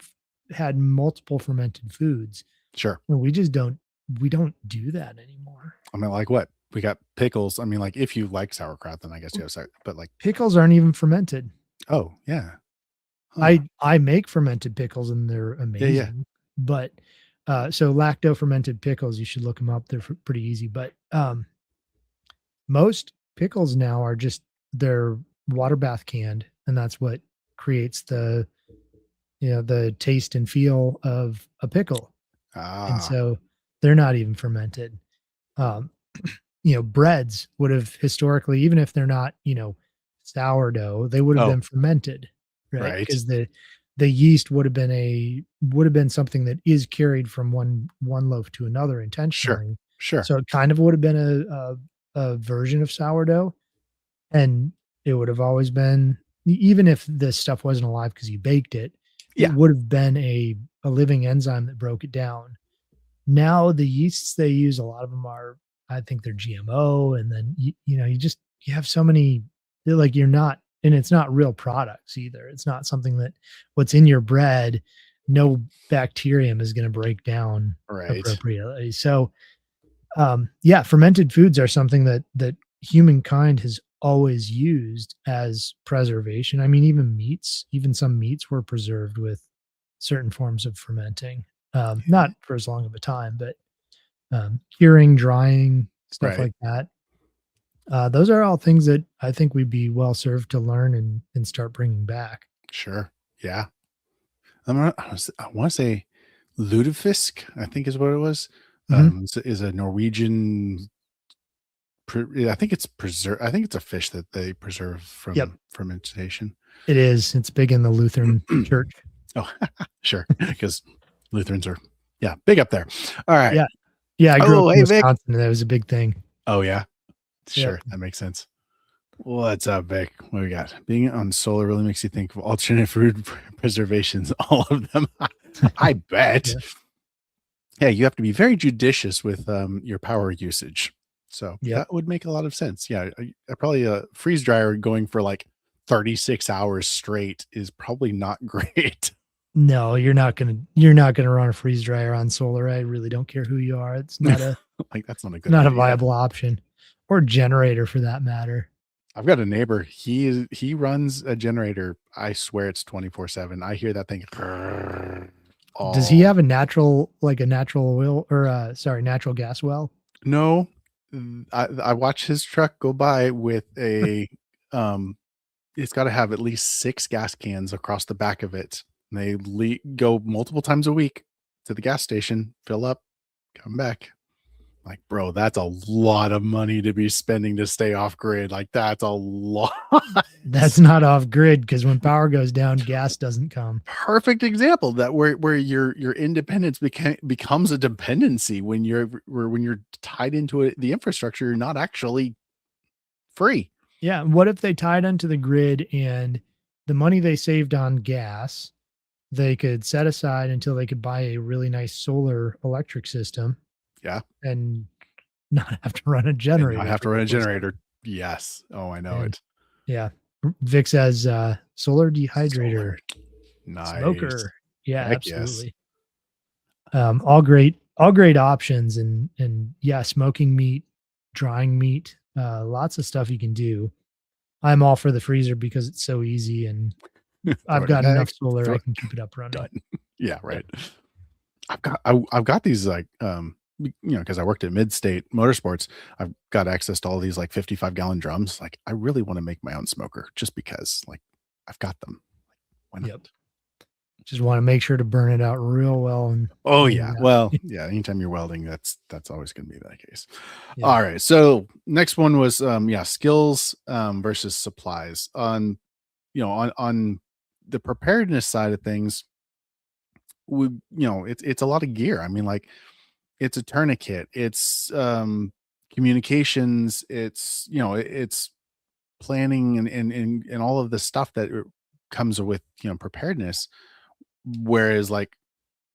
had multiple fermented foods. Sure. And we don't do that anymore. I mean, like what? We got pickles. I mean, like if you like sauerkraut, then I guess you have sour, but like, Pickles aren't even fermented. oh yeah. Huh. I make fermented pickles and they're Yeah, yeah. amazing. But so lacto fermented pickles, you should look them up. They're pretty easy. But most pickles now are just they're water bath canned, and that's what creates the taste and feel of a pickle. And Ah. so they're not even fermented. Um, breads would have historically, even if they're not, sourdough, they would have Oh, been fermented, right? right. Because the yeast would have been something that is carried from one loaf to another Sure. intentionally. Sure. So it kind of would have been a version of sourdough, and it would have always been, even if this stuff wasn't alive because you baked it, it Yeah. would have been a living enzyme that broke it down. Now the yeasts they use, a lot of them are, I think they're GMO, and then you have so many, they're like you're not, and it's not real products either. It's not something that what's in your bread, no bacterium is going to break down Right. appropriately. So yeah, fermented foods are something that humankind has always used as preservation. I mean, even some meats were preserved with certain forms of fermenting. Not for as long of a time, but curing, drying, stuff Right. like that. Those are all things that I think we'd be well served to learn and start bringing back. Sure. Yeah. I want to say lutefisk, I think is what it was. Hmm. Is a Norwegian. Yeah, I think it's preserve. I think it's a fish that they preserve Yep, from fermentation. it is. It's big in the Lutheran church. Oh, sure, because Lutherans are, yeah, big up there. All right. Yeah, yeah. I grew up Oh, in hey Vic. Wisconsin, and that was a big thing. Oh yeah, Yep. sure, that makes sense. What's up, Vic? What we got? Being on solar really makes you think of alternate food preservations. All of them, I bet. Yeah. Yeah, you have to be very judicious with your power usage. So Yep. that would make a lot of sense. Yeah, probably a freeze dryer going for like 36 hours straight is probably not great. No, you're not gonna run a freeze dryer on solar. I really don't care who you are. It's not a Like that's not a good not a idea. viable option, or generator for that matter. I've got a neighbor. He runs a generator. I swear it's 24/7. I hear that thing Does he all. have a natural oil, or sorry, natural gas well? No, I watch his truck go by with a um it's got to have at least 6 gas cans across the back of it. And they go multiple times a week to the gas station, fill up, come back. Like, bro, that's a lot of money to be spending to stay off grid. Like, that's a lot. That's not off grid because when power goes down, gas doesn't come. Perfect example that where your independence becomes a dependency when you're tied into it, the infrastructure. You're not actually free. Yeah. What if they tied onto the grid and the money they saved on gas, they could set aside until they could buy a really nice solar electric system Yeah, and not have to run a and not generator have to run a 24/7. generator. Yes. Oh, I know And it. yeah, Vic says, solar Solar. dehydrator, Nice. smoker. Yeah, Heck yes. absolutely. All great options, and yeah, smoking meat, drying meat, lots of stuff you can do. I'm all for the freezer because it's so easy, and Throw I've it in a got enough bag, solar throw I it, can keep it up running. done. Yeah, Yep. right. I've got these like because I worked at Midstate Motorsports, I've got access to all these like 55-gallon drums. Like I really want to make my own smoker just because like I've got them. Why not? Yep. Just wanna make sure to burn it out real well Oh and, yeah. Well, yeah, anytime you're welding, that's always going to be that case. yeah. All right. So next one was skills versus supplies. On the preparedness side of things, it's a lot of gear. I mean, like it's a tourniquet, it's communications, it's planning and all of the stuff that comes with preparedness. Whereas like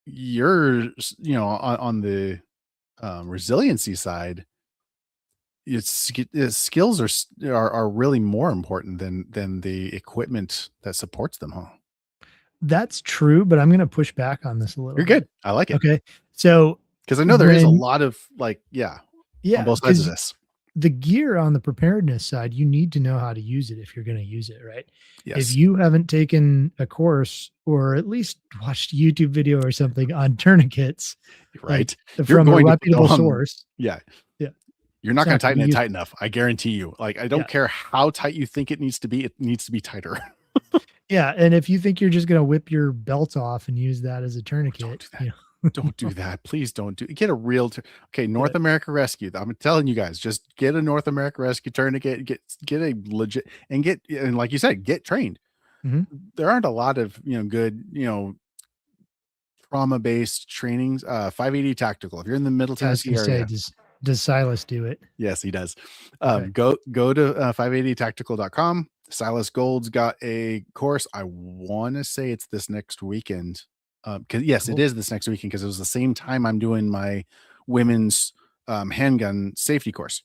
on the resiliency side, its skills are really more important than the equipment that supports them, huh? That's true, but I'm gonna push back on this a little You're bit. good. I like it. Okay. So Because I know there is a when lot of like, yeah, on yeah, both sides of because this. the gear on the preparedness side, you need to know how to use it if you're gonna use it, right? If Yes. you haven't taken a course or at least watched a YouTube video or something on tourniquets, like, Right. You're from a going to put them reputable on. source, Yeah. yeah, You're it's not going not to gonna be tighten it tight useful. enough. I guarantee you. Like, I Yeah. don't care how tight you think it needs to be. It needs to be tighter. Yeah, and if you think you're just gonna whip your belt off and use that as a Don't tourniquet, do that. Don't do that. Please don't get a real. Okay, yeah, North America Rescue. I'm telling you guys, just get a North America Rescue tourniquet. Get a legit and like you said, get trained. mhm. There aren't a lot of good trauma based trainings. 580 tactical. If you're in the Middle Yeah, I was Tennessee gonna say, area, does Silas do it? yes, he does. Okay, Go to 580tactical.com. Silas Gold's got a course. I want to say it's this next weekend. Cause yes, it cool. is this next weekend because it was the same time I'm doing my women's handgun safety course,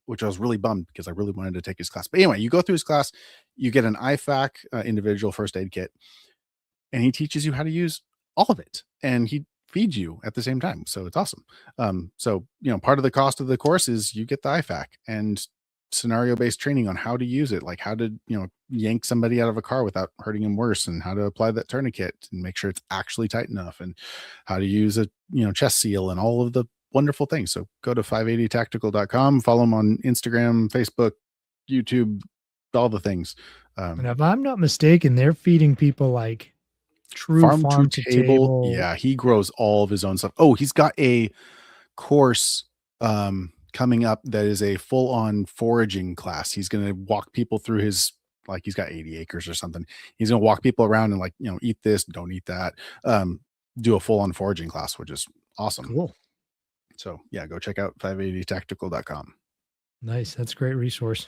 which I was really bummed because I really wanted to take his class. But anyway, you go through his class, you get an IFAC individual first aid kit, and he teaches you how to use all of it, and he feeds you at the same time, so it's awesome. So part of the cost of the course is you get the IFAC and scenario based training on how to use it, like how to yank somebody out of a car without hurting him worse, and how to apply that tourniquet and make sure it's actually tight enough, and how to use a chest seal and all of the wonderful things. So go to 580tactical.com, follow them on Instagram, Facebook, YouTube, all the things. And um, if I'm not mistaken, they're feeding people like true Farm to farm to table. table. Yeah, he grows all of his own stuff. Oh, he's got a course coming up that is a full-on foraging class. He's going to walk people through his like he's got 80 acres or something. He's going to walk people around and like, eat this, don't eat that. Do a full-on foraging class, which is awesome. Cool. So, yeah, go check out 580tactical.com. Nice. That's a great resource.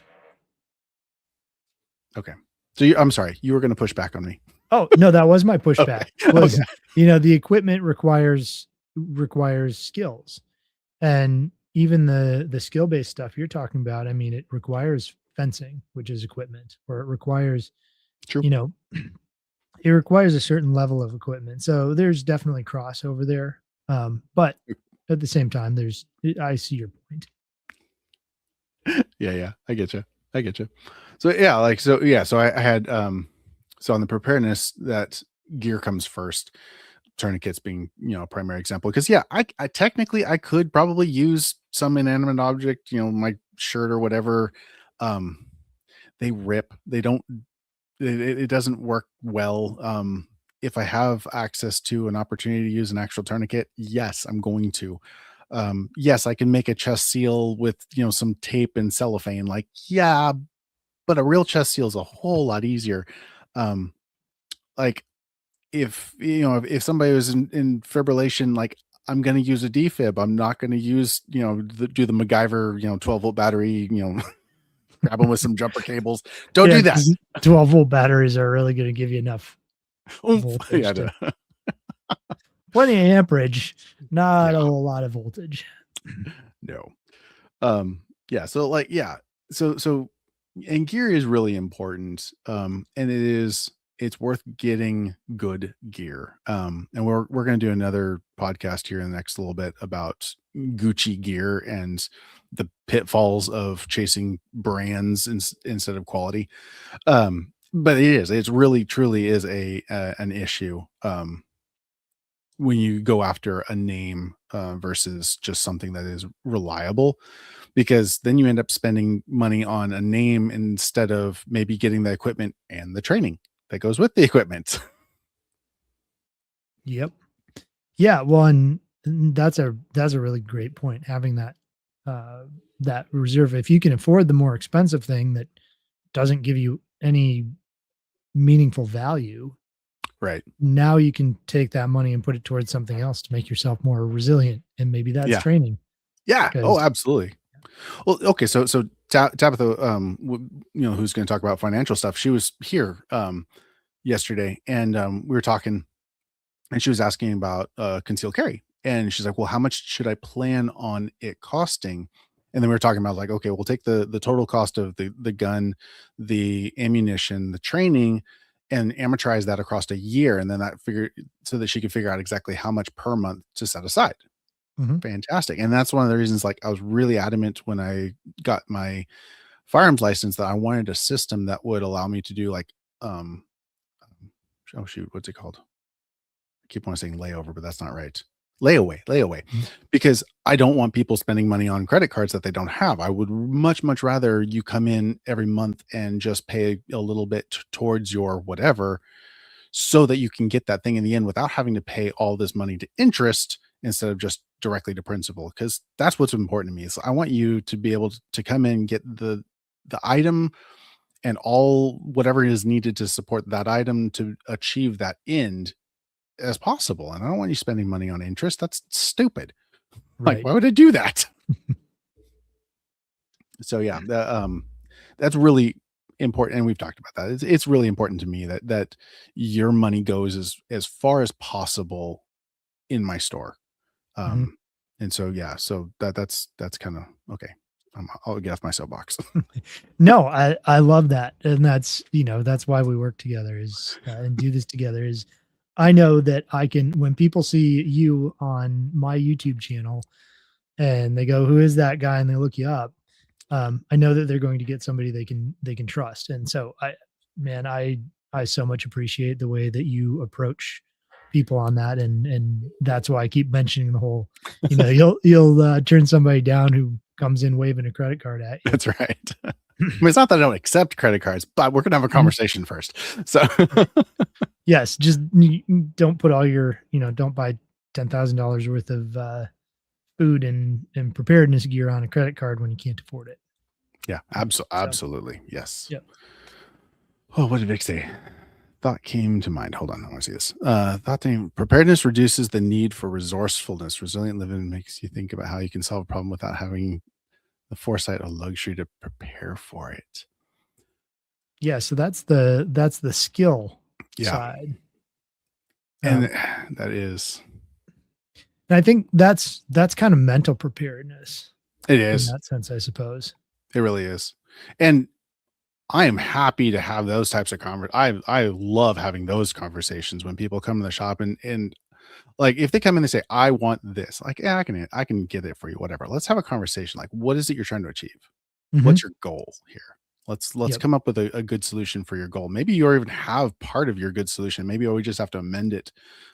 Okay. So I'm sorry, you were going to push back on me. Oh, no, that was my Okay. pushback Okay. was, the equipment requires skills. And even the skill-based stuff you're talking about, I mean, it requires fencing, which is equipment, or it requires, True. you know, it requires a certain level of equipment. So there's definitely crossover there. But at the same time, I see your point. Yeah, I get you. I get you. So yeah, so I had so on the preparedness, that gear comes first, tourniquets being a primary example, because yeah, I technically I could probably use some inanimate object, my shirt or whatever. um they rip, they don't, it doesn't work well. If I have access to an opportunity to use an actual tourniquet, yes, I'm going to. Yes, I can make a chest seal with some tape and cellophane, like, yeah, but a real chest seal is a whole lot easier. um like, if somebody was in fibrillation, like, I'm going to use a defib. I'm not going to use do the MacGyver 12-volt battery, grab them with some jumper cables. Don't Yeah, do that. because 12-volt batteries are really going to give you enough Oomph. voltage to plenty of amperage, not a Yeah, whole lot of voltage. no. Yeah, so like, yeah, so and gear is really important. And it's worth getting good gear. And we're going to do another podcast here in the next little bit about Gucci gear and the pitfalls of chasing brands instead of quality. But it's really truly is an issue when you go after a name versus just something that is reliable, because then you end up spending money on a name instead of maybe getting the equipment and the training that goes with the equipment. Yep. Yeah, well, and that's a really great point, having uh, that reserve. If you can afford the more expensive thing that doesn't give you any meaningful value, Right. now you can take that money and put it towards something else to make yourself more resilient, and maybe that's Yeah. training. Yeah. Oh, Because absolutely. Well, okay. So Tabitha, who's going to talk about financial stuff, she was here yesterday, and we were talking, and she was asking about concealed carry, and she's like, well, how much should I plan on it costing? And then we were talking about, like, okay, we'll take the total cost of the gun, the ammunition, the training, and amortize that across a year, and then that figure so that she could figure out exactly how much per month to set aside. Mhm. Fantastic. And that's one of the reasons, like, I was really adamant when I got my firearms license that I wanted a system that would allow me to do like, um, oh shoot, what's it called? I keep on saying layover, but that's not right. Layaway, Mhm. because I don't want people spending money on credit cards that they don't have. I would much rather you come in every month and just pay a little bit towards your whatever, so that you can get that thing in the end without having to pay all this money to interest instead of just directly to principal. Because that's what's important to me. Is I want you to be able to come in, get the item and all whatever is needed to support that item to achieve that end as possible. And I don't want you spending money on interest. That's stupid. Like, Right. why would I do that? So yeah, that's really important. And we've talked about that. It's really important to me that your money goes as far as possible in my store. Mhm. Um, and so yeah, so that's kind of okay. I'll get off my soapbox. No, I love that, and that's, that's why we work together is, and do this together is I know that I can when people see you on my YouTube channel and they go, "Who is that guy?" and they look you up, I know that they're going to get somebody they can trust, and so man, I so much appreciate the way that you approach people on that, and that's why I keep mentioning the whole, you'll turn somebody down who comes in waving a credit card at you. That's right. I mean, it's not that I don't accept credit cards, but we're gonna have a Mhm. conversation first. So Yes, just don't put all your, don't buy $10,000 worth of food and preparedness gear on a credit card when you can't afford it. yeah, So, absolutely. Yes. yeah. Oh, what did Vic say? Thought came to mind. Hold on, I want to see this. Thought came preparedness reduces the need for resourcefulness. Resilient living makes you think about how you can solve a problem without having the foresight or luxury to prepare for it. Yeah, so that's the skill Yeah. side. And Um, that is and I think that's kind of mental preparedness it in is. that sense, I suppose. It really is. And I am happy to have those types of I love having those conversations when people come to the shop and like if they come in and they say, I want this, like, yeah, I can get it for you, whatever. Let's have a conversation. Like, what is it you're trying to achieve? Mhm. What's your goal here? Let's Yep. come up with a good solution for your goal. Maybe you even have part of your good solution. Maybe we just have to amend it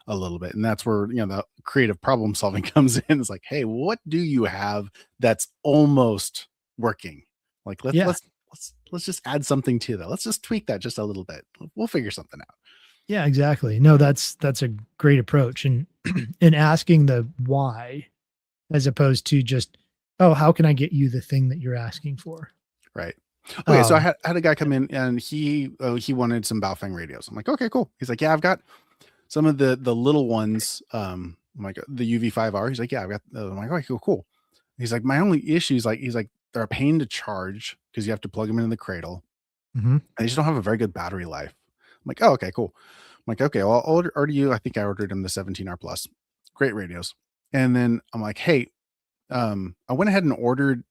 a little bit. And that's where the creative problem solving comes in. It's like, hey, what do you have that's almost working? Like Yeah. let's just add something to that. Let's just tweak that just a little bit. We'll figure something out. Yeah, exactly. No, that's a great approach, and in asking the why as opposed to just, "Oh, how can I get you the thing that you're asking for?" Right. Okay, so I Um, had a guy come in and he wanted some Baofeng radios. I'm like, okay, cool. He's like, yeah, I've got some of the little ones. I'm like the UV5R. He's like, yeah, I've got. I'm like, okay, cool. He's like, my only issue is like, he's like, they're a pain to charge because you have to plug them into the cradle, mhm, and they just don't have a very good battery life. I'm like, oh, okay, cool. I'm like, okay, well, I'll order you. I think I ordered him the 17R plus, great radios. And then I'm like, hey, I went ahead and ordered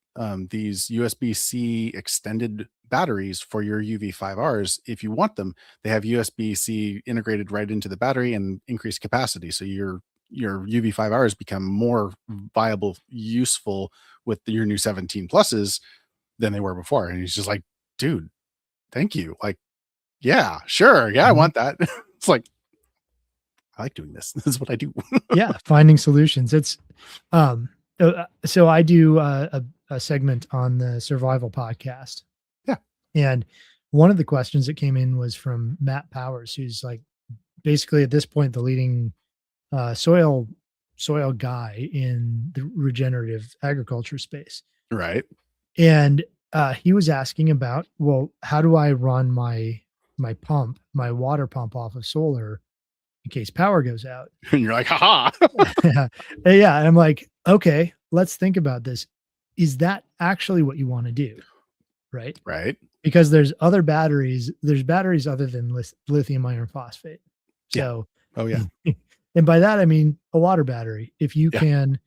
these USB-C extended batteries for your UV5Rs. If you want them, they have USB-C integrated right into the battery and increased capacity. So your UV5Rs become more viable, useful with your new 17 pluses than they were before. And he's just like, dude, thank you. Like, yeah, sure. Yeah, I mhm. want that. It's like, I like doing this. This is what I do. Yeah, finding solutions. So I do a segment on the survival podcast, Yeah. and one of the questions that came in was from Matt Powers, who's like basically at this point the leading soil guy in the regenerative agriculture space. Right. And he was asking about, well, how do I run my water pump off of solar in case power goes out? And you're like, haha. Yeah, and I'm like, okay, let's think about this. Is that actually what you want to do? Right? Right. Because there's batteries other than lithium iron phosphate. Yeah. So, Oh yeah. and by that I mean a water battery. If you Yeah. can,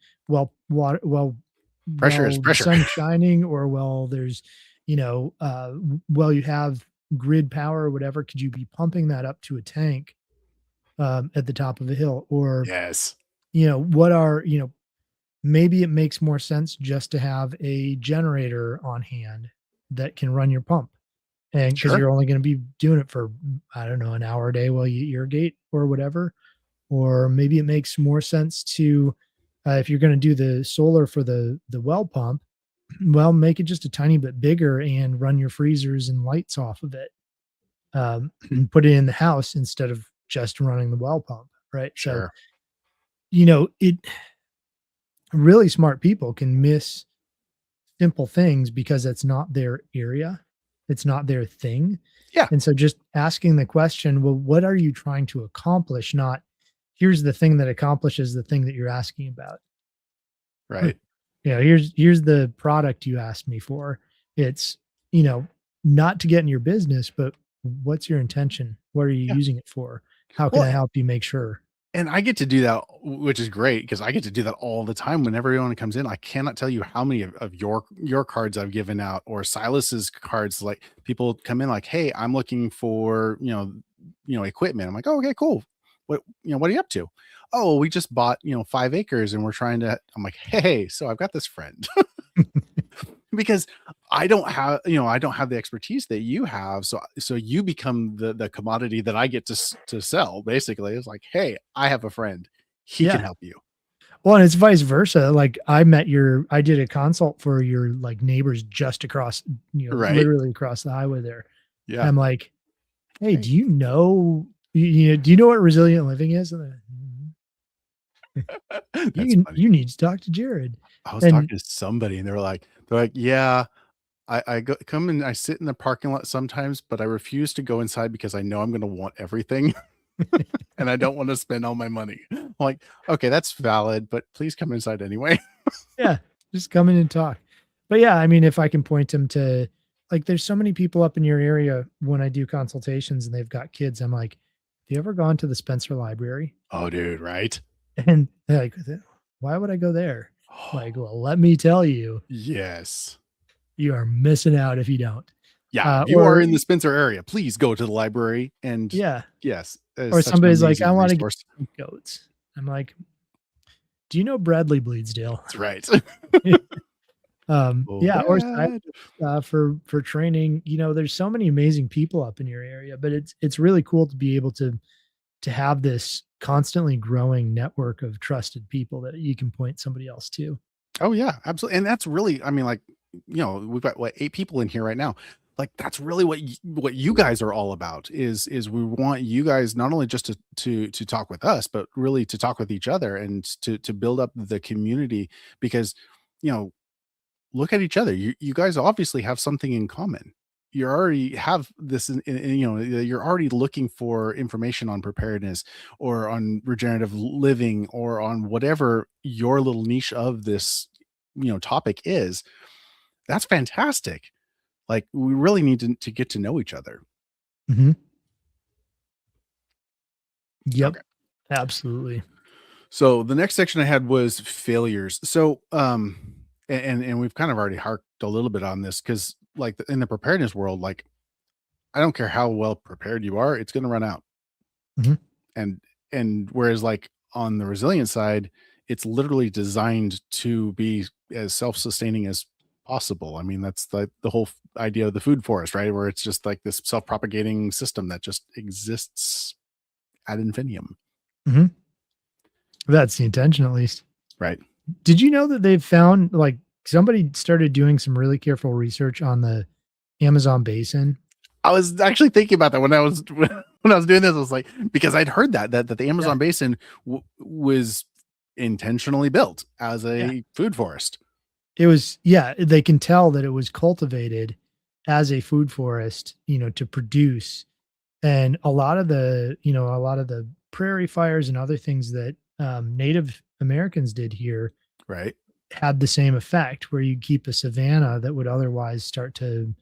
Pressure is the pressure. sun's shining, or well, there's, well, you have grid power or whatever, could you be pumping that up to a tank at the top of a hill? Or, Yes. what are, maybe it makes more sense just to have a generator on hand that can run your pump. And because Sure. you're only going to be doing it for, I don't know, an hour a day while you irrigate or whatever. Or maybe it makes more sense to, if you're going to do the solar for the well pump, well, make it just a tiny bit bigger and run your freezers and lights off of it. Put it in the house instead of just running the well pump, right? So, Sure. it really smart people can miss simple things because it's not their area, it's not their thing. Yeah. And so just asking the question, well, what are you trying to accomplish? Not here's the thing that accomplishes the thing that you're asking about. Right. Here's the product you asked me for. It's, you know, not to get in your business, but what's your intention? What are you Yeah. using it for? How can Well, I help you make sure? and I get to do that, which is great because I get to do that all the time whenever anyone comes in. I cannot tell you how many of your cards I've given out or Silas's cards. Like people come in like, "Hey, I'm looking for equipment." I'm like, "Oh, okay, cool. What are you up to?" "Oh, we just bought 5 acres and we're trying to." I'm like, "Hey, so I've got this friend." Because I don't have the expertise that you have. So you become the commodity that I get to sell. Basically, it's like, hey, I have a friend. He can Yeah. help you. Well, and it's vice versa. Like I did a consult for your like neighbors just across, Right? literally across the highway there. And Yeah. I'm like, hey, Hey, do you know what resilient living is? And they're, that's funny. you need to talk to Jared. I was And talking to somebody and they're like, yeah, I come and I sit in the parking lot sometimes, but I refuse to go inside because I know I'm gonna want everything and I don't want to spend all my money. I'm like, okay, that's valid, but please come inside anyway. yeah, just come in and talk. But yeah, I mean, if I can point them to like, there's so many people up in your area when I do consultations and they've got kids. I'm like, have you ever gone to the Spencer Library? Oh, dude, right? And they're like, why would I go there? Like, well, let me tell you, Yes. you are missing out if you don't. Yeah, if you are Or in the Spencer area, please go to the library, and yeah, yes, that is or such an somebody's like, I amazing want to get resource. some goats. I'm like, do you know Bradley Bleedsdale? That's right. Oh, Yeah, or Brad. for training. There's so many amazing people up in your area, but it's really cool to be able to have this constantly growing network of trusted people that you can point somebody else to. Oh, yeah, absolutely, and that's really I mean, like, we've got, what, 8 people in here right now. Like, that's really what you guys are all about is we want you guys not only just to talk with us, but really to talk with each other and to build up the community because, you know, look at each other. You guys obviously have something in common. You already have this, you're already looking for information on preparedness or on regenerative living or on whatever your little niche of this, topic is. That's fantastic. Like we really need to get to know each other. Mhm. Yep, Okay. absolutely. So the next section I had was failures. So, and we've kind of already harked a little bit on this because, like, in the preparedness world, like, I don't care how well prepared you are, it's going to run out. Mhm, And whereas like on the resilient side, it's literally designed to be as self-sustaining as possible. I mean, that's the whole idea of the food forest, right? Where it's just like this self-propagating system that just exists ad infinitum, mhm. That's the intention, at least. right? Did you know that they've found like somebody started doing some really careful research on the Amazon basin? I was actually thinking about that when I was when I was doing this. I was like, because I'd heard that the Yeah, Amazon basin was intentionally built as yeah. a food forest. Yeah, they can tell that it was cultivated as a food forest, to produce. And a lot of the prairie fires and other things that Native Americans did here Right, had the same effect where you keep a savanna that would otherwise start to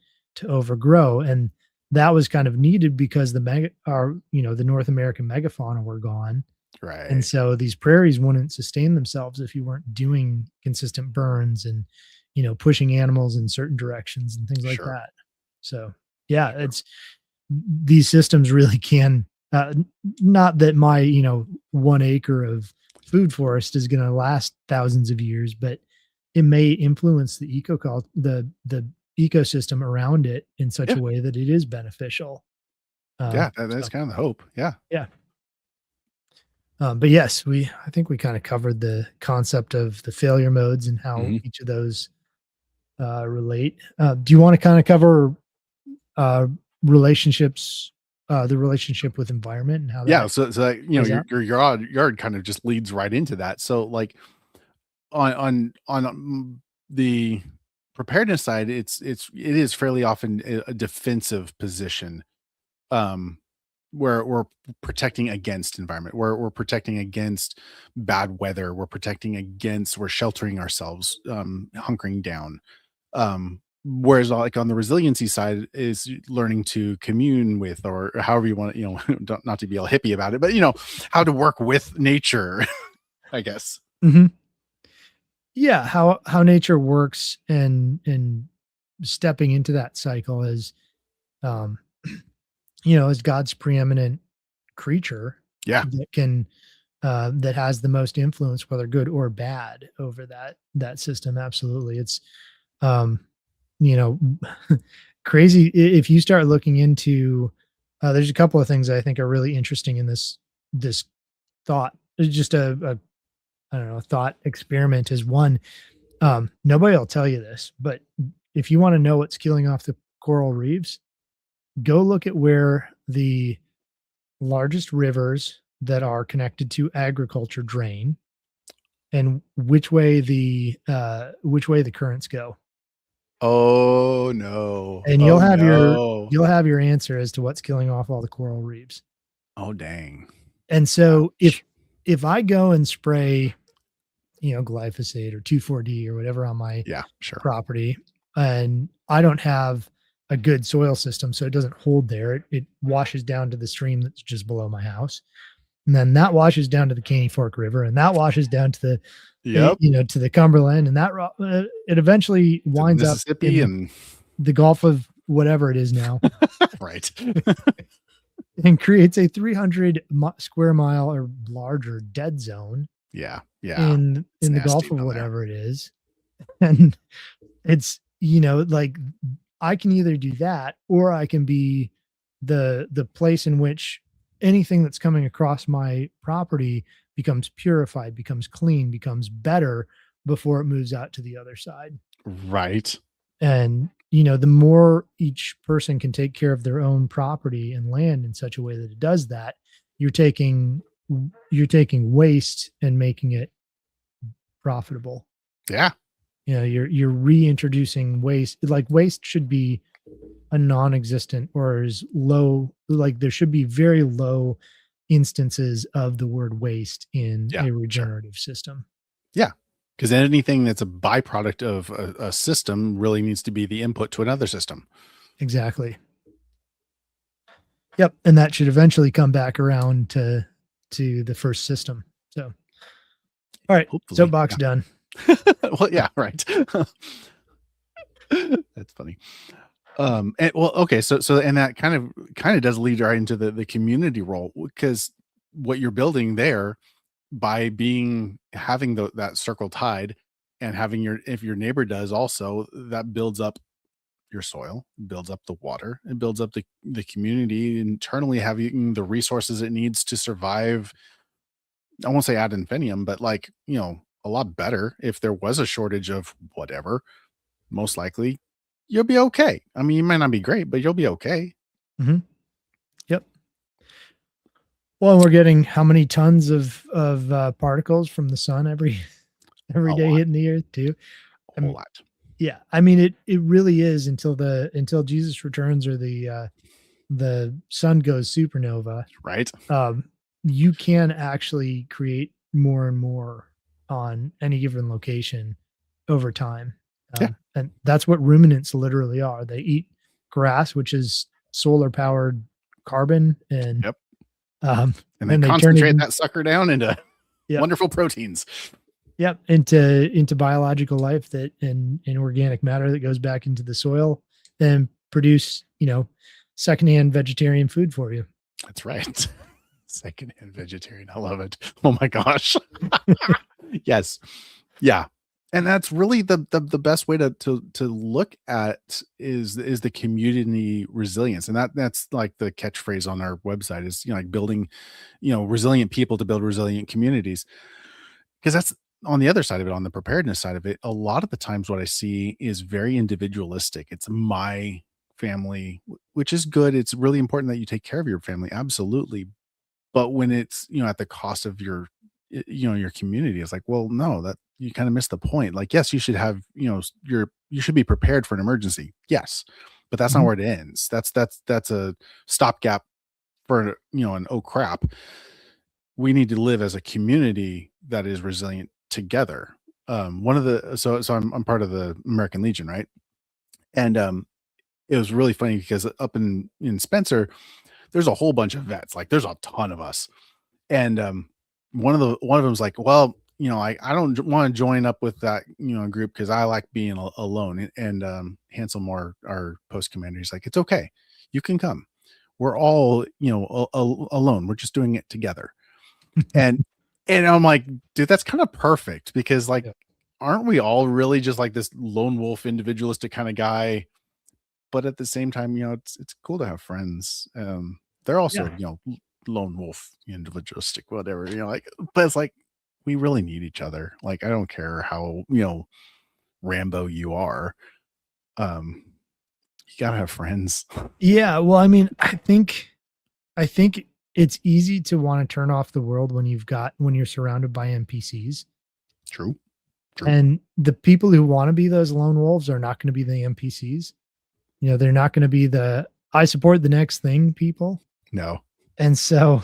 overgrow. And that was kind of needed because the North American megafauna were gone. And right, so these prairies wouldn't sustain themselves if you weren't doing consistent burns and, pushing animals in certain directions and things like sure, that. So yeah, sure. these systems really can, not that my, 1 acre of food forest is going to last thousands of years, but it may influence the ecosystem around it in such Yeah. a way that it is beneficial. Yeah. That's So kind of the hope. Yeah. yeah. But yes, I think we kind of covered the concept of the failure modes and how Mhm. each of those relate. Do you want to kind of cover uh, relationships, the relationship with environment and how Yeah. that So like, plays your out? yard kind of just leads right into that. So like on the preparedness side, it is fairly often a defensive position. Um, where we're protecting against environment, where we're protecting against bad weather, we're sheltering ourselves, hunkering down. Whereas like on the resiliency side is learning to commune with, or however you want to, not to be all hippie about it, but how to work with nature, I guess. Hmm. Yeah, how nature works and stepping into that cycle as um, as God's preeminent creature Yeah. that can that has the most influence, whether good or bad, over that system. Absolutely, it's um, you know crazy if you start looking into. There's a couple of things I think are really interesting in this thought. It's just a I don't know, a thought experiment is one. Nobody will tell you this, but if you want to know what's killing off the coral reefs, go look at where the largest rivers that are connected to agriculture drain and which way the currents go. Oh no. And Oh no. you'll have your answer as to what's killing off all the coral reefs. Oh dang. And so Ouch. if I go and spray, glyphosate or 2,4-D or whatever on my Yeah, sure. property, and I don't have a good soil system, so it doesn't hold there. It washes down to the stream that's just below my house, and then that washes down to the Caney Fork River, and that washes down to Yep. to the Cumberland, and it eventually To the winds up Mississippi in and the Gulf of whatever it is now, right. and creates a 300 square mile or larger dead zone Yeah. Yeah. It's in the nasty Gulf of down there. whatever it is, and it's like I can either do that or I can be the place in which anything that's coming across my property becomes purified, becomes clean, becomes better before it moves out to the other side. Right. And the more each person can take care of their own property and land in such a way that it does that, you're taking waste and making it profitable. Yeah. You're reintroducing waste. Like waste should be a non-existent or as low, like there should be very low instances of the word waste in Yeah. a Sure. regenerative system. Yeah. Because anything that's a byproduct of a system really needs to be the input to another system. Exactly. Yep. And that should eventually come back around to the first system. So all right, Hopefully. soapbox Yeah. done. Well, yeah, right. That's funny. And well, okay, so and that kind of does lead right into the community role, because what you're building there by having that circle tide, and having if your neighbor does also, that builds up your soil, builds up the water, and builds up the community internally, having the resources it needs to survive. I won't say ad infinitum, but like, a lot better. If there was a shortage of whatever, most likely you'll be okay. I mean, you might not be great, but you'll be okay. Hmm. Yep. Well, we're getting how many tons of particles from the sun every A day lot, hitting the earth too? a whole lot, Yeah, I mean it really is until Jesus returns or the sun goes supernova. right? Um, you can actually create more and more on any given location over time, Yeah, and that's what ruminants literally are. They eat grass, which is solar powered carbon, yep. um, And then and they turn it concentrate in, that sucker down into yep, wonderful proteins. yep, into biological life that and organic matter that goes back into the soil and produce secondhand vegetarian food for you. That's right. Secondhand vegetarian. I love it. Oh my gosh. Yes. Yeah. And that's really the best way to look at is the community resilience. And that's like the catchphrase on our website is, like building, resilient people to build resilient communities. Because that's on the other side of it, on the preparedness side of it, a lot of the times what I see is very individualistic. It's my family, which is good. It's really important that you take care of your family. Absolutely. But when it's, at the cost of your community, it's like, well, no, that you kind of missed the point. Like, yes, you should have, you should be prepared for an emergency. Yes. But that's not Mhm. where it ends. That's a stopgap for, an oh crap. We need to live as a community that is resilient together. One of the so I'm part of the American Legion, right? And it was really funny because up in Spencer, there's a whole bunch of vets. Like there's a ton of us. And one of them's like, well, I don't want to join up with that, group because I like being alone. And Hansel Moore, our post commander, he's like, it's okay. You can come. We're all, alone. We're just doing it together. And I'm like, dude, that's kind of perfect because like, Yeah. aren't we all really just like this lone wolf individualistic kind of guy? But at the same time, it's cool to have friends. They're also, Yeah. lone wolf, individualistic, whatever, like, but it's like we really need each other. Like, I don't care how, Rambo you are. Um, you gotta have friends. Yeah. Well, I mean, I think it's easy to want to turn off the world when you're surrounded by NPCs. True. True. And the people who want to be those lone wolves are not going to be the NPCs. They're not going to be the I support the next thing people. No. And so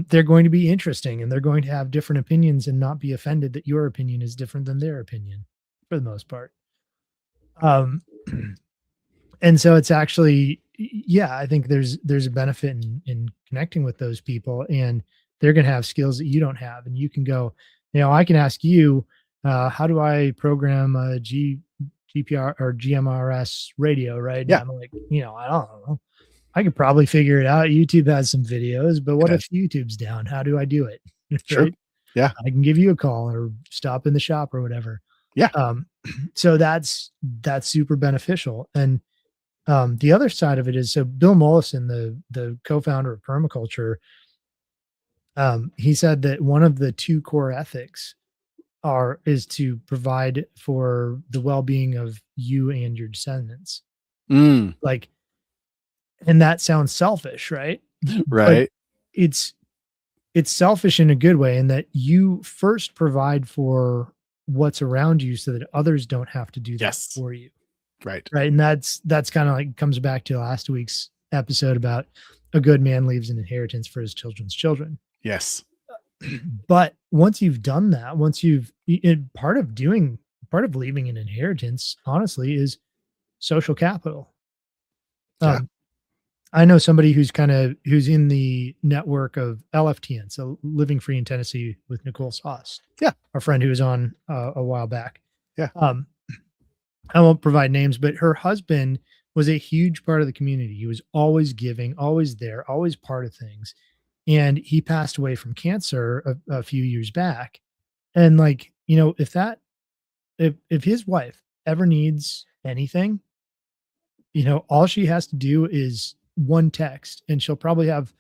they're going to be interesting and they're going to have different opinions and not be offended that your opinion is different than their opinion for the most part. Um, and so it's actually, yeah, I think there's a benefit in connecting with those people, and they're going to have skills that you don't have, and you can go, I can ask you, how do I program a GPR or GMRS radio, right? And Yeah, I'm like, I don't know. I could probably figure it out. YouTube has some videos, but it what does. if YouTube's down? How do I do it? True. Right? Yeah. I can give you a call or stop in the shop or whatever. Yeah. Um, so that's super beneficial. And the other side of it is, so Bill Mollison, the co-founder of permaculture, he said that one of the two core ethics is to provide for the well-being of you and your descendants. Mm, Like, and that sounds selfish, right? But right. it's it's selfish in a good way in that you first provide for what's around you so that others don't have to do that Yes. for you. Right. Right. And that's kind of like comes back to last week's episode about a good man leaves an inheritance for his children's children. Yes. But once you've done that, once you've part of leaving an inheritance, honestly, is social capital. Yeah. Um, I know somebody who's in the network of LFTN, so Living Free in Tennessee with Nicole Sauce, Yeah. our friend who was on a while back. Yeah. Um, I won't provide names, but her husband was a huge part of the community. He was always giving, always there, always part of things. And he passed away from cancer a few years back. And like, if his wife ever needs anything, all she has to do is one text and she'll probably have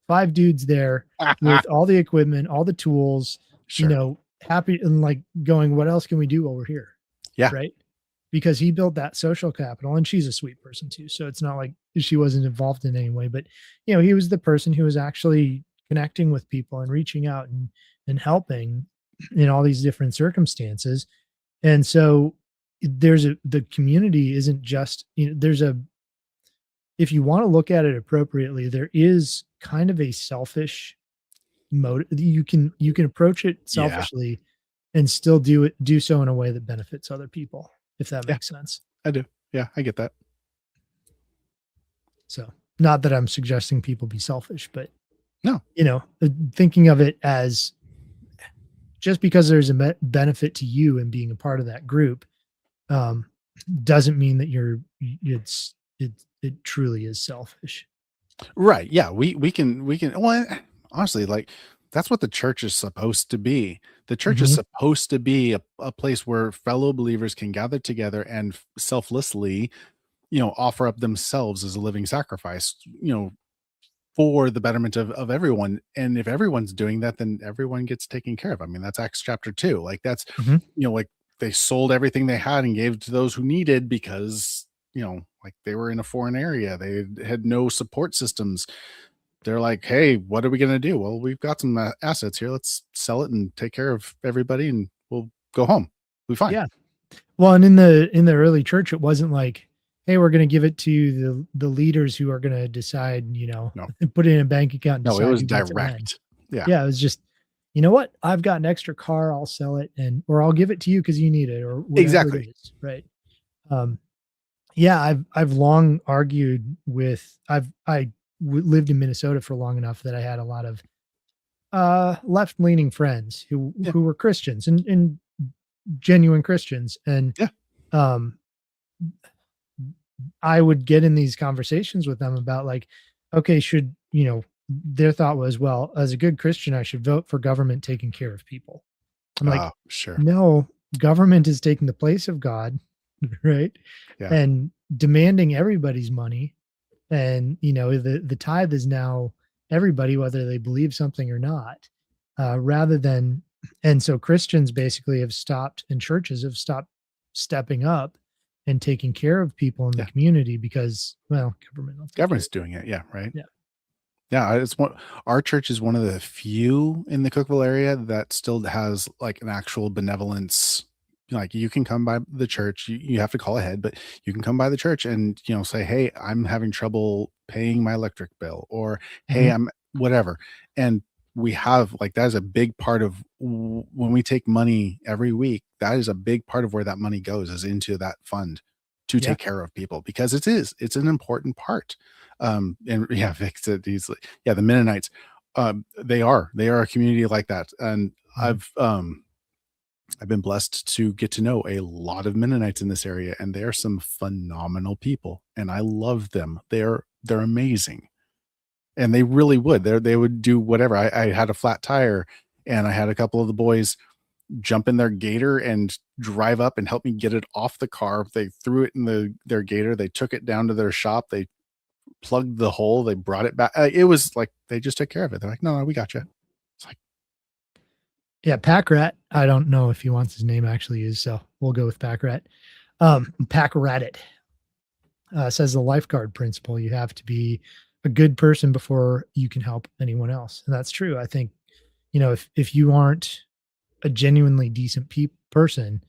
five dudes there with all the equipment, all the tools, Sure. happy and like going, what else can we do while we're here? Yeah. Right. Because he built that social capital, and she's a sweet person too. So it's not like she wasn't involved in any way, but he was the person who was actually connecting with people and reaching out and helping in all these different circumstances. And so the community isn't just, if you want to look at it appropriately, there is kind of a selfish motive. You can approach it Yeah. selfishly and still do so in a way that benefits other people, if that Yeah. makes sense. I do. Yeah. I get that. So, not that I'm suggesting people be selfish, but No. thinking of it as just because there's a benefit to you in being a part of that group, um, doesn't mean that it truly is selfish. Right. Yeah. We can well, honestly, like that's what the church is supposed to be. The church is Mhm, supposed to be a place where fellow believers can gather together and selflessly, offer up themselves as a living sacrifice, for the betterment of everyone. And if everyone's doing that, then everyone gets taken care of. I mean, that's Acts chapter 2. Like that's, mhm. like they sold everything they had and gave to those who needed because, like they were in a foreign area. They had no support systems. They're like, "Hey, what are we going to do? Well, we've got some assets here. Let's sell it and take care of everybody and we'll go home. We'll be fine." Yeah. Well, and in the early church, it wasn't like, "Hey, we're gonna give it to the leaders who are gonna decide, No, put it in a bank account and no, it decide was who gets it when." direct. Yeah, Yeah, it was just, "You know what? I've got an extra car, I'll sell it or I'll give it to you because you need it," or whatever it exactly. is, right? Um, yeah, I've long argued with lived in Minnesota for long enough that I had a lot of, left-leaning friends Yeah, who were Christians and genuine Christians, and, yeah, um I would get in these conversations with them about like, okay, their thought was, well, as a good Christian, I should vote for government taking care of people. I'm like, sure. no, government is taking the place of God, right? Yeah, And demanding everybody's money. And the tithe is now everybody, whether they believe something or not, rather than and so Christians basically have stopped and churches have stopped stepping up and taking care of people in the yeah. community because, well, government will take care of Government's doing it. Yeah, right. it. Yeah, it's one our church is one of the few in the Cookeville area that still has, like, an actual benevolence. Like, you can come by the church, you have to call ahead, but you can come by the church and, say, "Hey, I'm having trouble paying my electric bill," or, Yeah. "Hey, I'm" whatever, and we have like, that is a big part of when we take money every week, that is a big part of where that money goes is into that fund to Yeah. take care of people because it's an important part. And yeah, Vic said he's like, yeah, the Mennonites, they are a community like that. And Mhm. I've been blessed to get to know a lot of Mennonites in this area, and they are some phenomenal people, and I love them. They're amazing, and they really would. They would do whatever. I had a flat tire, and I had a couple of the boys jump in their gator and drive up and help me get it off the car. They threw it in their gator. They took it down to their shop. They plugged the hole. They brought it back. It was like they just took care of it. They're like, "No, no, we got you." It's like, Yeah, Pack Rat. I don't know if he wants his name actually used, so we'll go with Pack Rat. Pack Ratit says the lifeguard principle. You have to be a good person before you can help anyone else, and that's true. I think if you aren't a genuinely decent person,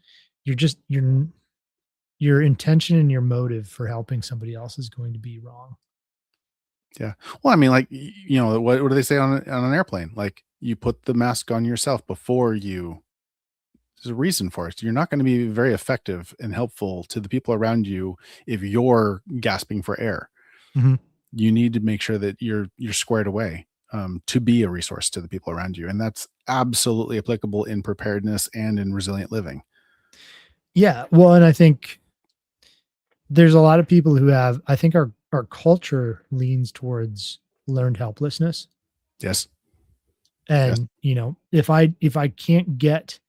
you're just your intention and your motive for helping somebody else is going to be wrong. yeah. Well, I mean, like, what do they say on an airplane? Like, you put the mask on yourself before you. There's a reason for it. You're not going to be very effective and helpful to the people around you if you're gasping for air. Mhm. You need to make sure that you're squared away, to be a resource to the people around you, and that's absolutely applicable in preparedness and in resilient living. Yeah, well, and I think there's a lot of people who have I think our culture leans towards learned helplessness. Yes. Yes. And, if I can't get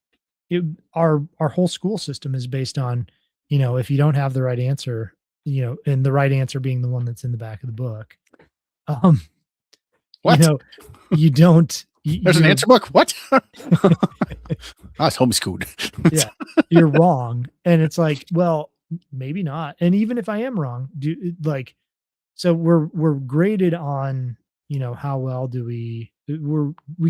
it our whole school system is based on, if you don't have the right answer, and the right answer being the one that's in the back of the book, um, you What? know, you don't There's an you're answer book? What? I was homeschooled. yeah, you're wrong. And it's like, well, maybe not. And even if I am wrong, so we're graded on, how well do we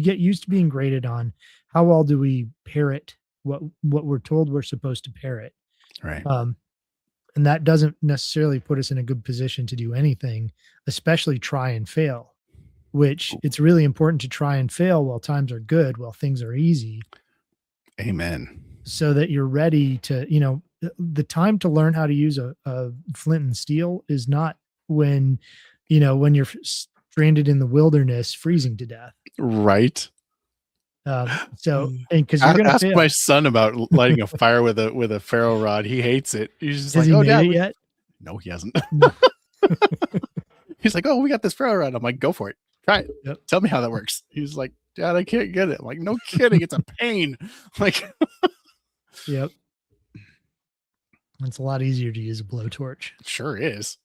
get used to being graded on how well do we parrot what we're told we're supposed to parrot. Right. Um, and that doesn't necessarily put us in a good position to do anything, especially try and fail, which it's really important to try and fail while times are good, while things are easy, Amen. so that you're ready to, the time to learn how to use a flint and steel is not when, when you're stranded in the wilderness freezing to death. Right. So, and because you're going to Ask my fail. son about lighting a fire with a ferro rod. He hates it. He's just Has like, he "Oh, made dad, it yet? no, he hasn't." No. He's like, "Oh, we got this pro run." I'm like, "Go for it. Try it. Yep. Tell me how that works." He's like, "Dad, I can't get it." I'm like, "No kidding. It's a pain." Like, Yep. It's a lot easier to use a blowtorch. it sure is.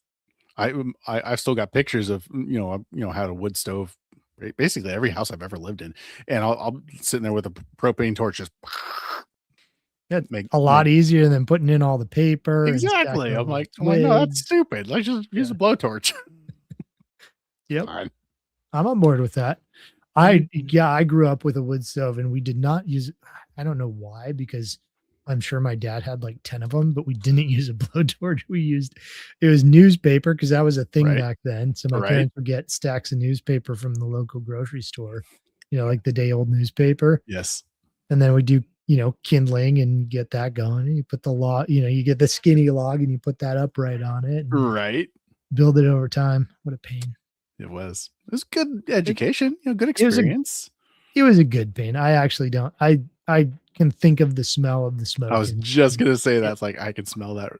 I've still got pictures of, had a wood stove, basically every house I've ever lived in, and I'll sitting there with a propane torch, just Yeah, make a lot easier than putting in all the paper and stacking exactly. all I'm the like, no, that's twigs. stupid. Let's just use Yeah. a blowtorch. Yep. Fine. I'm on board with that. I grew up with a wood stove and we did not use I don't know why, because I'm sure my dad had like 10 of them, but we didn't use a blowtorch. It was newspaper because that was a thing Right. back then. So my Right. parents would get stacks of newspaper from the local grocery store, like the day old newspaper. Yes. And then we do, kindling and get that going. And you put the log, you get the skinny log and you put that upright on it and Right. build it over time. What a pain. It was good It, education, good it was a experience. It was a good pain. I actually don't I can think of the smell of the I smoke was and just gonna say it that's like I can smell that.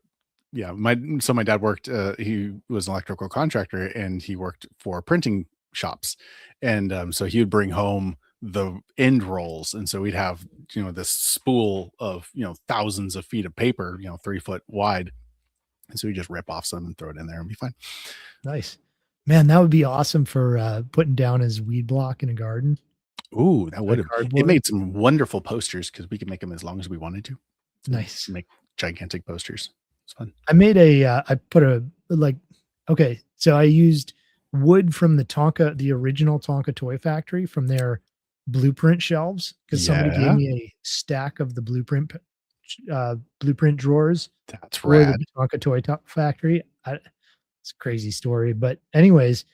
Yeah, my dad worked. He was an electrical contractor, and he worked for printing shops, and so he would bring home the end rolls, and so we'd have this spool of thousands of feet of paper, 3 foot wide, and so we just rip off some and throw it in there and be fine. nice. Man, that would be awesome for, putting down as weed block in a garden, Ooh, that would the have it cardboard. made some wonderful posters because we could make them as long as we wanted to. So Nice. make gigantic posters. It's fun. I put a like okay, so I used wood from the original Tonka Toy Factory from their blueprint shelves because somebody gave Yeah, me a stack of the blueprint drawers that's for the rad. Tonka Toy Factory. It's a crazy story, but anyways,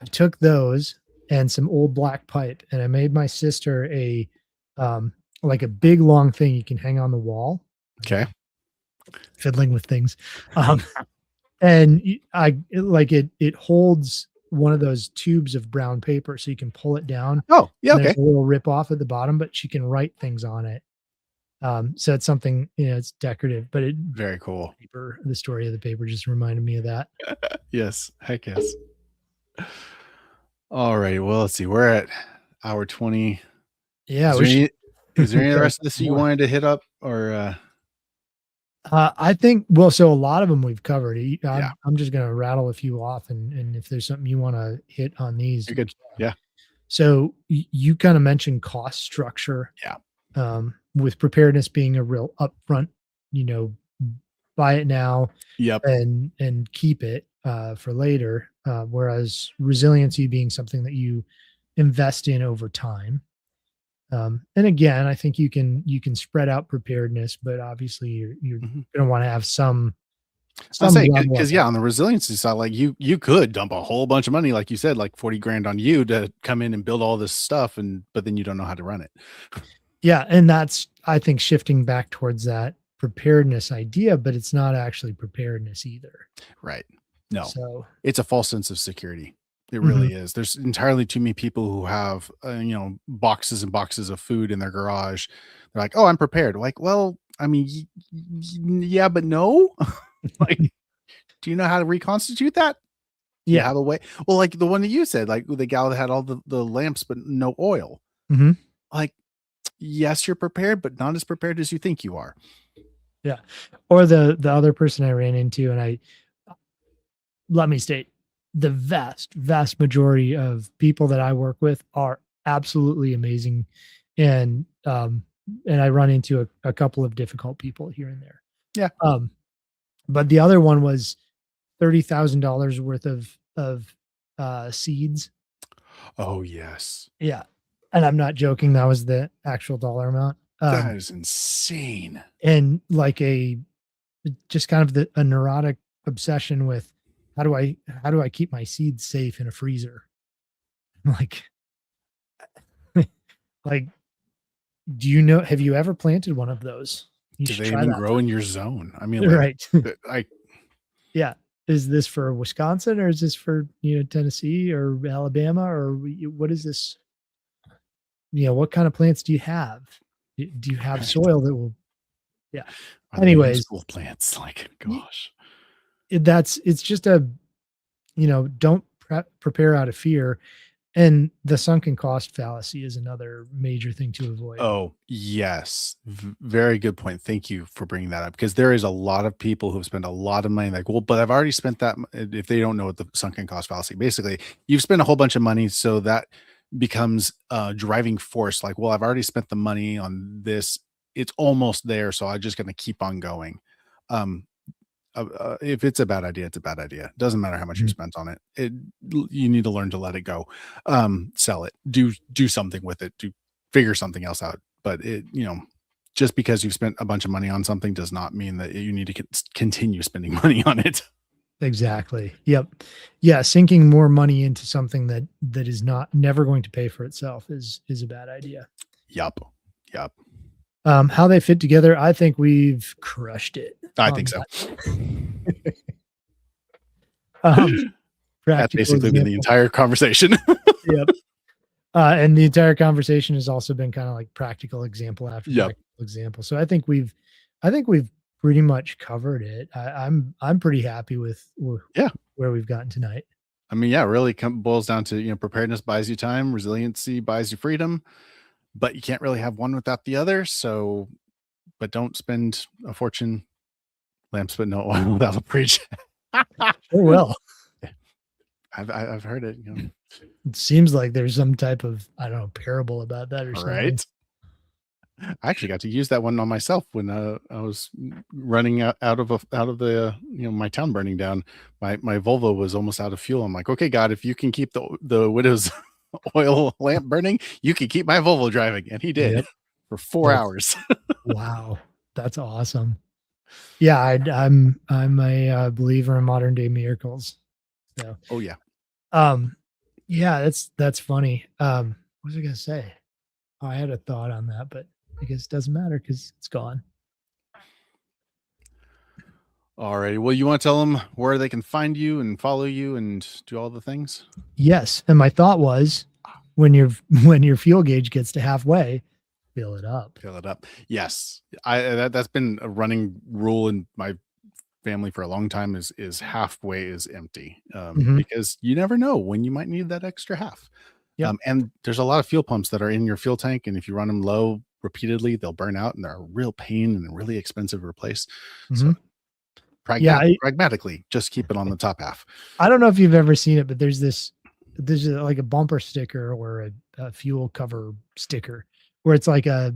I took those and some old black pipe, and I made my sister um, like a big long thing you can hang on the wall. Okay. Fiddling with things, um, and it holds one of those tubes of brown paper, so you can pull it down. Oh, yeah, And okay. there's a little rip off at the bottom, but she can write things on it. So it's something, it's decorative, but Very cool. the story of the paper just reminded me of that. Yes, heck yes. All right. Well, let's see. We're at hour 20. Yeah, Is we there should any is there any of the try rest of this you more. wanted to hit up or I think well, so a lot of them we've covered. yeah, I'm just gonna rattle a few off, and if there's something you wanna hit on these, you're we good. can. Yeah. So you kinda mentioned cost structure, Yeah. with preparedness being a real upfront, you know, buy it now Yep. and keep it, for later, whereas resiliency being something that you invest in over time. And again, I think you can spread out preparedness, but obviously you're Mhm. gonna wanna have I some say level of because yeah, on the resiliency side, like you could dump a whole bunch of money, like you said, like 40 grand on you to come in and build all this stuff, and but then you don't know how to run it. yeah, and that's I think shifting back towards that preparedness idea, but it's not actually preparedness either. Right. No, So, it's a false sense of security. It mhm, really is. There's entirely too many people who have, boxes and boxes of food in their garage. They're like, "Oh, I'm prepared." Like, well, I mean, yeah, but no. Like, do you know how to reconstitute that? Do you yeah, have a way? Well, like the one that you said, like the gal that had all the lamps but no oil. mhm, Like, yes, you're prepared, but not as prepared as you think you are. yeah. Or the other person I ran into, and let me state, the vast majority of people that I work with are absolutely amazing, and, and I run into a couple of difficult people here and there. Yeah. Um, but the other one was $30,000 worth of, seeds. Oh, yes. Yeah, and I'm not joking, that was the actual dollar amount. That is insane. And like just kind of a neurotic obsession with how do I keep my seeds safe in a freezer? Like like, have you ever planted one of those? You Do should they try even that grow in your zone? I mean, time. like, Right. I Yeah. Is this for Wisconsin or is this for, Tennessee or Alabama or what is this? What kind of plants do you have? Do you have right. soil that will yeah. Are they even Anyways, school plants? Like, y gosh. it's just don't prepare out of fear. And the sunken cost fallacy is another major thing to avoid. Oh, yes. Very good point. Thank you for bringing that up because there is a lot of people who've spent a lot of money like, well, but I've already spent that. If they don't know what the sunken cost fallacy, basically, you've spent a whole bunch of money. So that becomes a driving force. Like, well, I've already spent the money on this. It's almost there. So I'm just going to keep on going. Um, if it's a bad idea, it's a bad idea. Doesn't matter how much you Mhm. spent on it. You need to learn to let it go. Sell it. Do something with it. Do figure something else out. But just because you've spent a bunch of money on something does not mean that you need to continue spending money on it. Exactly. Yep. Yeah, sinking more money into something that is not never going to pay for itself is a bad idea. Yup. Yup. How they fit together, I think we've crushed it I think on so. that. Um, That's practical basically been the example. entire conversation. Yep. And the entire conversation has also been kind of like practical example after Yep. practical example. So I think we've pretty much covered it. I'm pretty happy with Yeah. where we've gotten tonight. I mean, yeah, it really boils down to, preparedness buys you time, resiliency buys you freedom, but you can't really have one without the other. So, but don't spend a fortune lamps, but no oil without a preach. Sure will. I've heard it, It seems like there's some type of, I don't know, parable about that or something. right? I actually got to use that one on myself when I was running out of the my town burning down. My Volvo was almost out of fuel. I'm like, okay, God, if you can keep the widow's oil lamp burning, you can keep my Volvo driving, and he did Yep. for 4 That's hours. wow. That's awesome. Yeah, I'm a believer in modern day miracles. So, Oh yeah. um, yeah, that's funny. What was I gonna say? Oh, I had a thought on that, but I guess it doesn't matter because it's gone. Alrighty. Well, you want to tell them where they can find you and follow you and do all the things? Yes, and my thought was when your when your fuel gauge gets to halfway, fill it up. Fill it up. Yes, that's been a running rule in my family for a long time. Is halfway is empty, Mhm. because you never know when you might need that extra half. Yep. And there's a lot of fuel pumps that are in your fuel tank, and if you run them low repeatedly, they'll burn out, and they're a real pain and really expensive to replace. So Mhm. Yeah, pragmatically, just keep it on the top half. I don't know if you've ever seen it, but like a bumper sticker or a fuel cover sticker where it's like a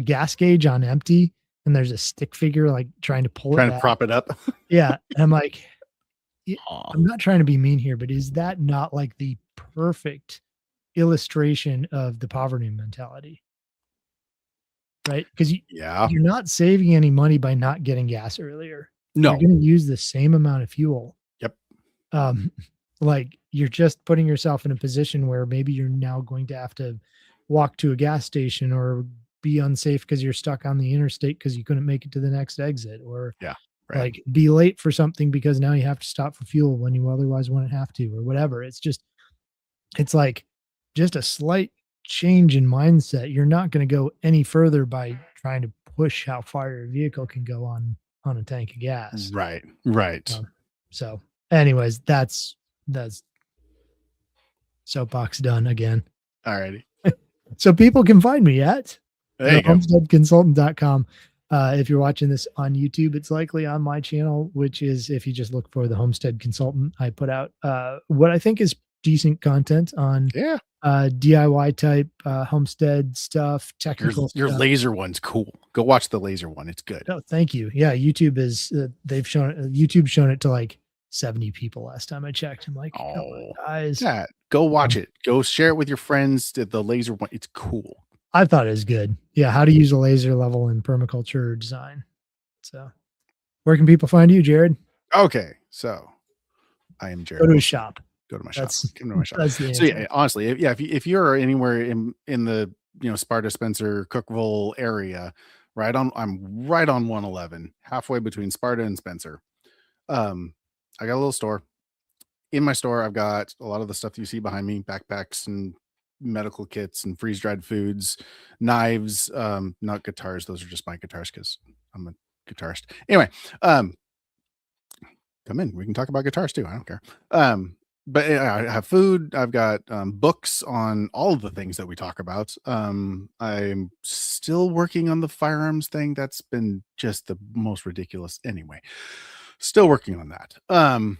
gas gauge on empty and there's a stick figure like trying to pull it Trying to back. prop it up. Yeah, and I'm like, y Aw. I'm not trying to be mean here, but is that not like the perfect illustration of the poverty mentality? Right? 'Cause Yeah. you're not saving any money by not getting gas earlier. You're No. gonna use the same amount of fuel. Yep. Um, like, you're just putting yourself in a position where maybe you're now going to have to walk to a gas station or be unsafe because 'cause you're stuck on the interstate because you couldn't make it to the next exit, or, Yeah. Right. like, be late for something because now you have to stop for fuel when you otherwise wouldn't have to, or whatever. It's like just a slight change in mindset. You're not gonna go any further by trying to push how far your vehicle can go on a tank of gas. Right. Right. Um, so anyways, that's soapbox done again. Alrighty. So people can find me at There you go. thehomesteadconsultant.com. If you're watching this on YouTube, it's likely on my channel, which is if you just look for the Homestead Consultant, I put out what I think is decent content on Yeah. DIY type homestead stuff, Your technical your stuff. laser one's cool. Go watch the laser one. It's good. Oh, thank you. Yeah, YouTube is YouTube's shown it to like 70 people last time I checked. I'm like, come Oh, on, guys. yeah. Go watch Um, it. Go share it with your friends. The laser one. It's cool. I thought it was good. Yeah, how to use a laser level in permaculture design. So, where can people find you, Jared? Okay. So I am Go Jared to a Wilson. shop. Go to my shop. That's Come to my shop. that's the So yeah, answer. honestly, if you're anywhere in the Sparta, Spencer, Cookville area, I'm right on 111, halfway between Sparta and Spencer. I got a little store. In my store, I've got a lot of the stuff you see behind me: backpacks and medical kits and freeze dried foods, knives, not guitars. Those are just my guitars because I'm a guitarist. Anyway, um, come in. We can talk about guitars too. I don't care. but I have food. I've got books on all of the things that we talk about. I'm still working on the firearms thing. That's been just the most ridiculous. Anyway, still working on that.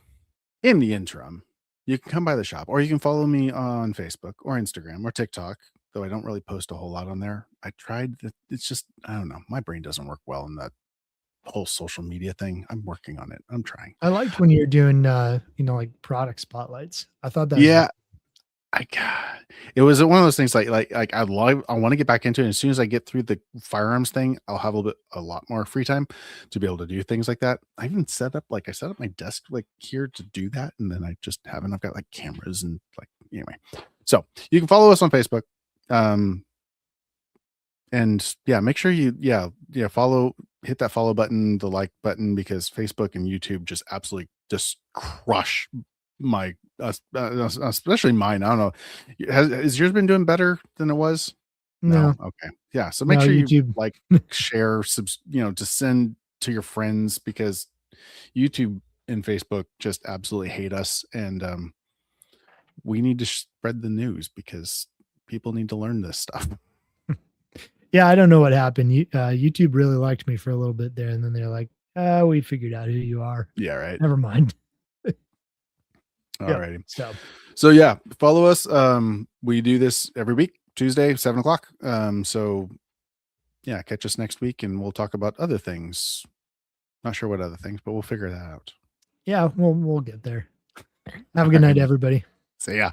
In the interim, you can come by the shop, or you can follow me on Facebook or Instagram or TikTok. Though I don't really post a whole lot on there. I tried. It's just I don't know. My brain doesn't work well in that whole social media thing. I'm working on it. I'm trying. I liked when you're doing, like product spotlights. I thought that was Yeah, I it was one of those things like I want to get back into it. As soon as I get through the firearms thing, I'll have a lot more free time to be able to do things like that. I even I set up my desk like here to do that, and then I just haven't. I've got like cameras and like anyway. So you can follow us on Facebook. Um and yeah, make sure you follow, hit that follow button, the like button, because Facebook and YouTube just absolutely just crush my especially mine. I don't know. Has yours been doing better than it was? No. no, Okay. Yeah. So make no, sure you YouTube. like, share, just send to your friends, because YouTube and Facebook just absolutely hate us, and we need to spread the news because people need to learn this stuff. Yeah, I don't know what happened. YouTube really liked me for a little bit there, and then they're like, we figured out who you are. Yeah. Right. Never mind." All Yep. righty. So So yeah, follow us. We do this every week, Tuesday, 7 o'clock. So yeah, catch us next week and we'll talk about other things. Not sure what other things, but we'll figure that out. yeah, we'll get there. Have a good night, everybody. So yeah.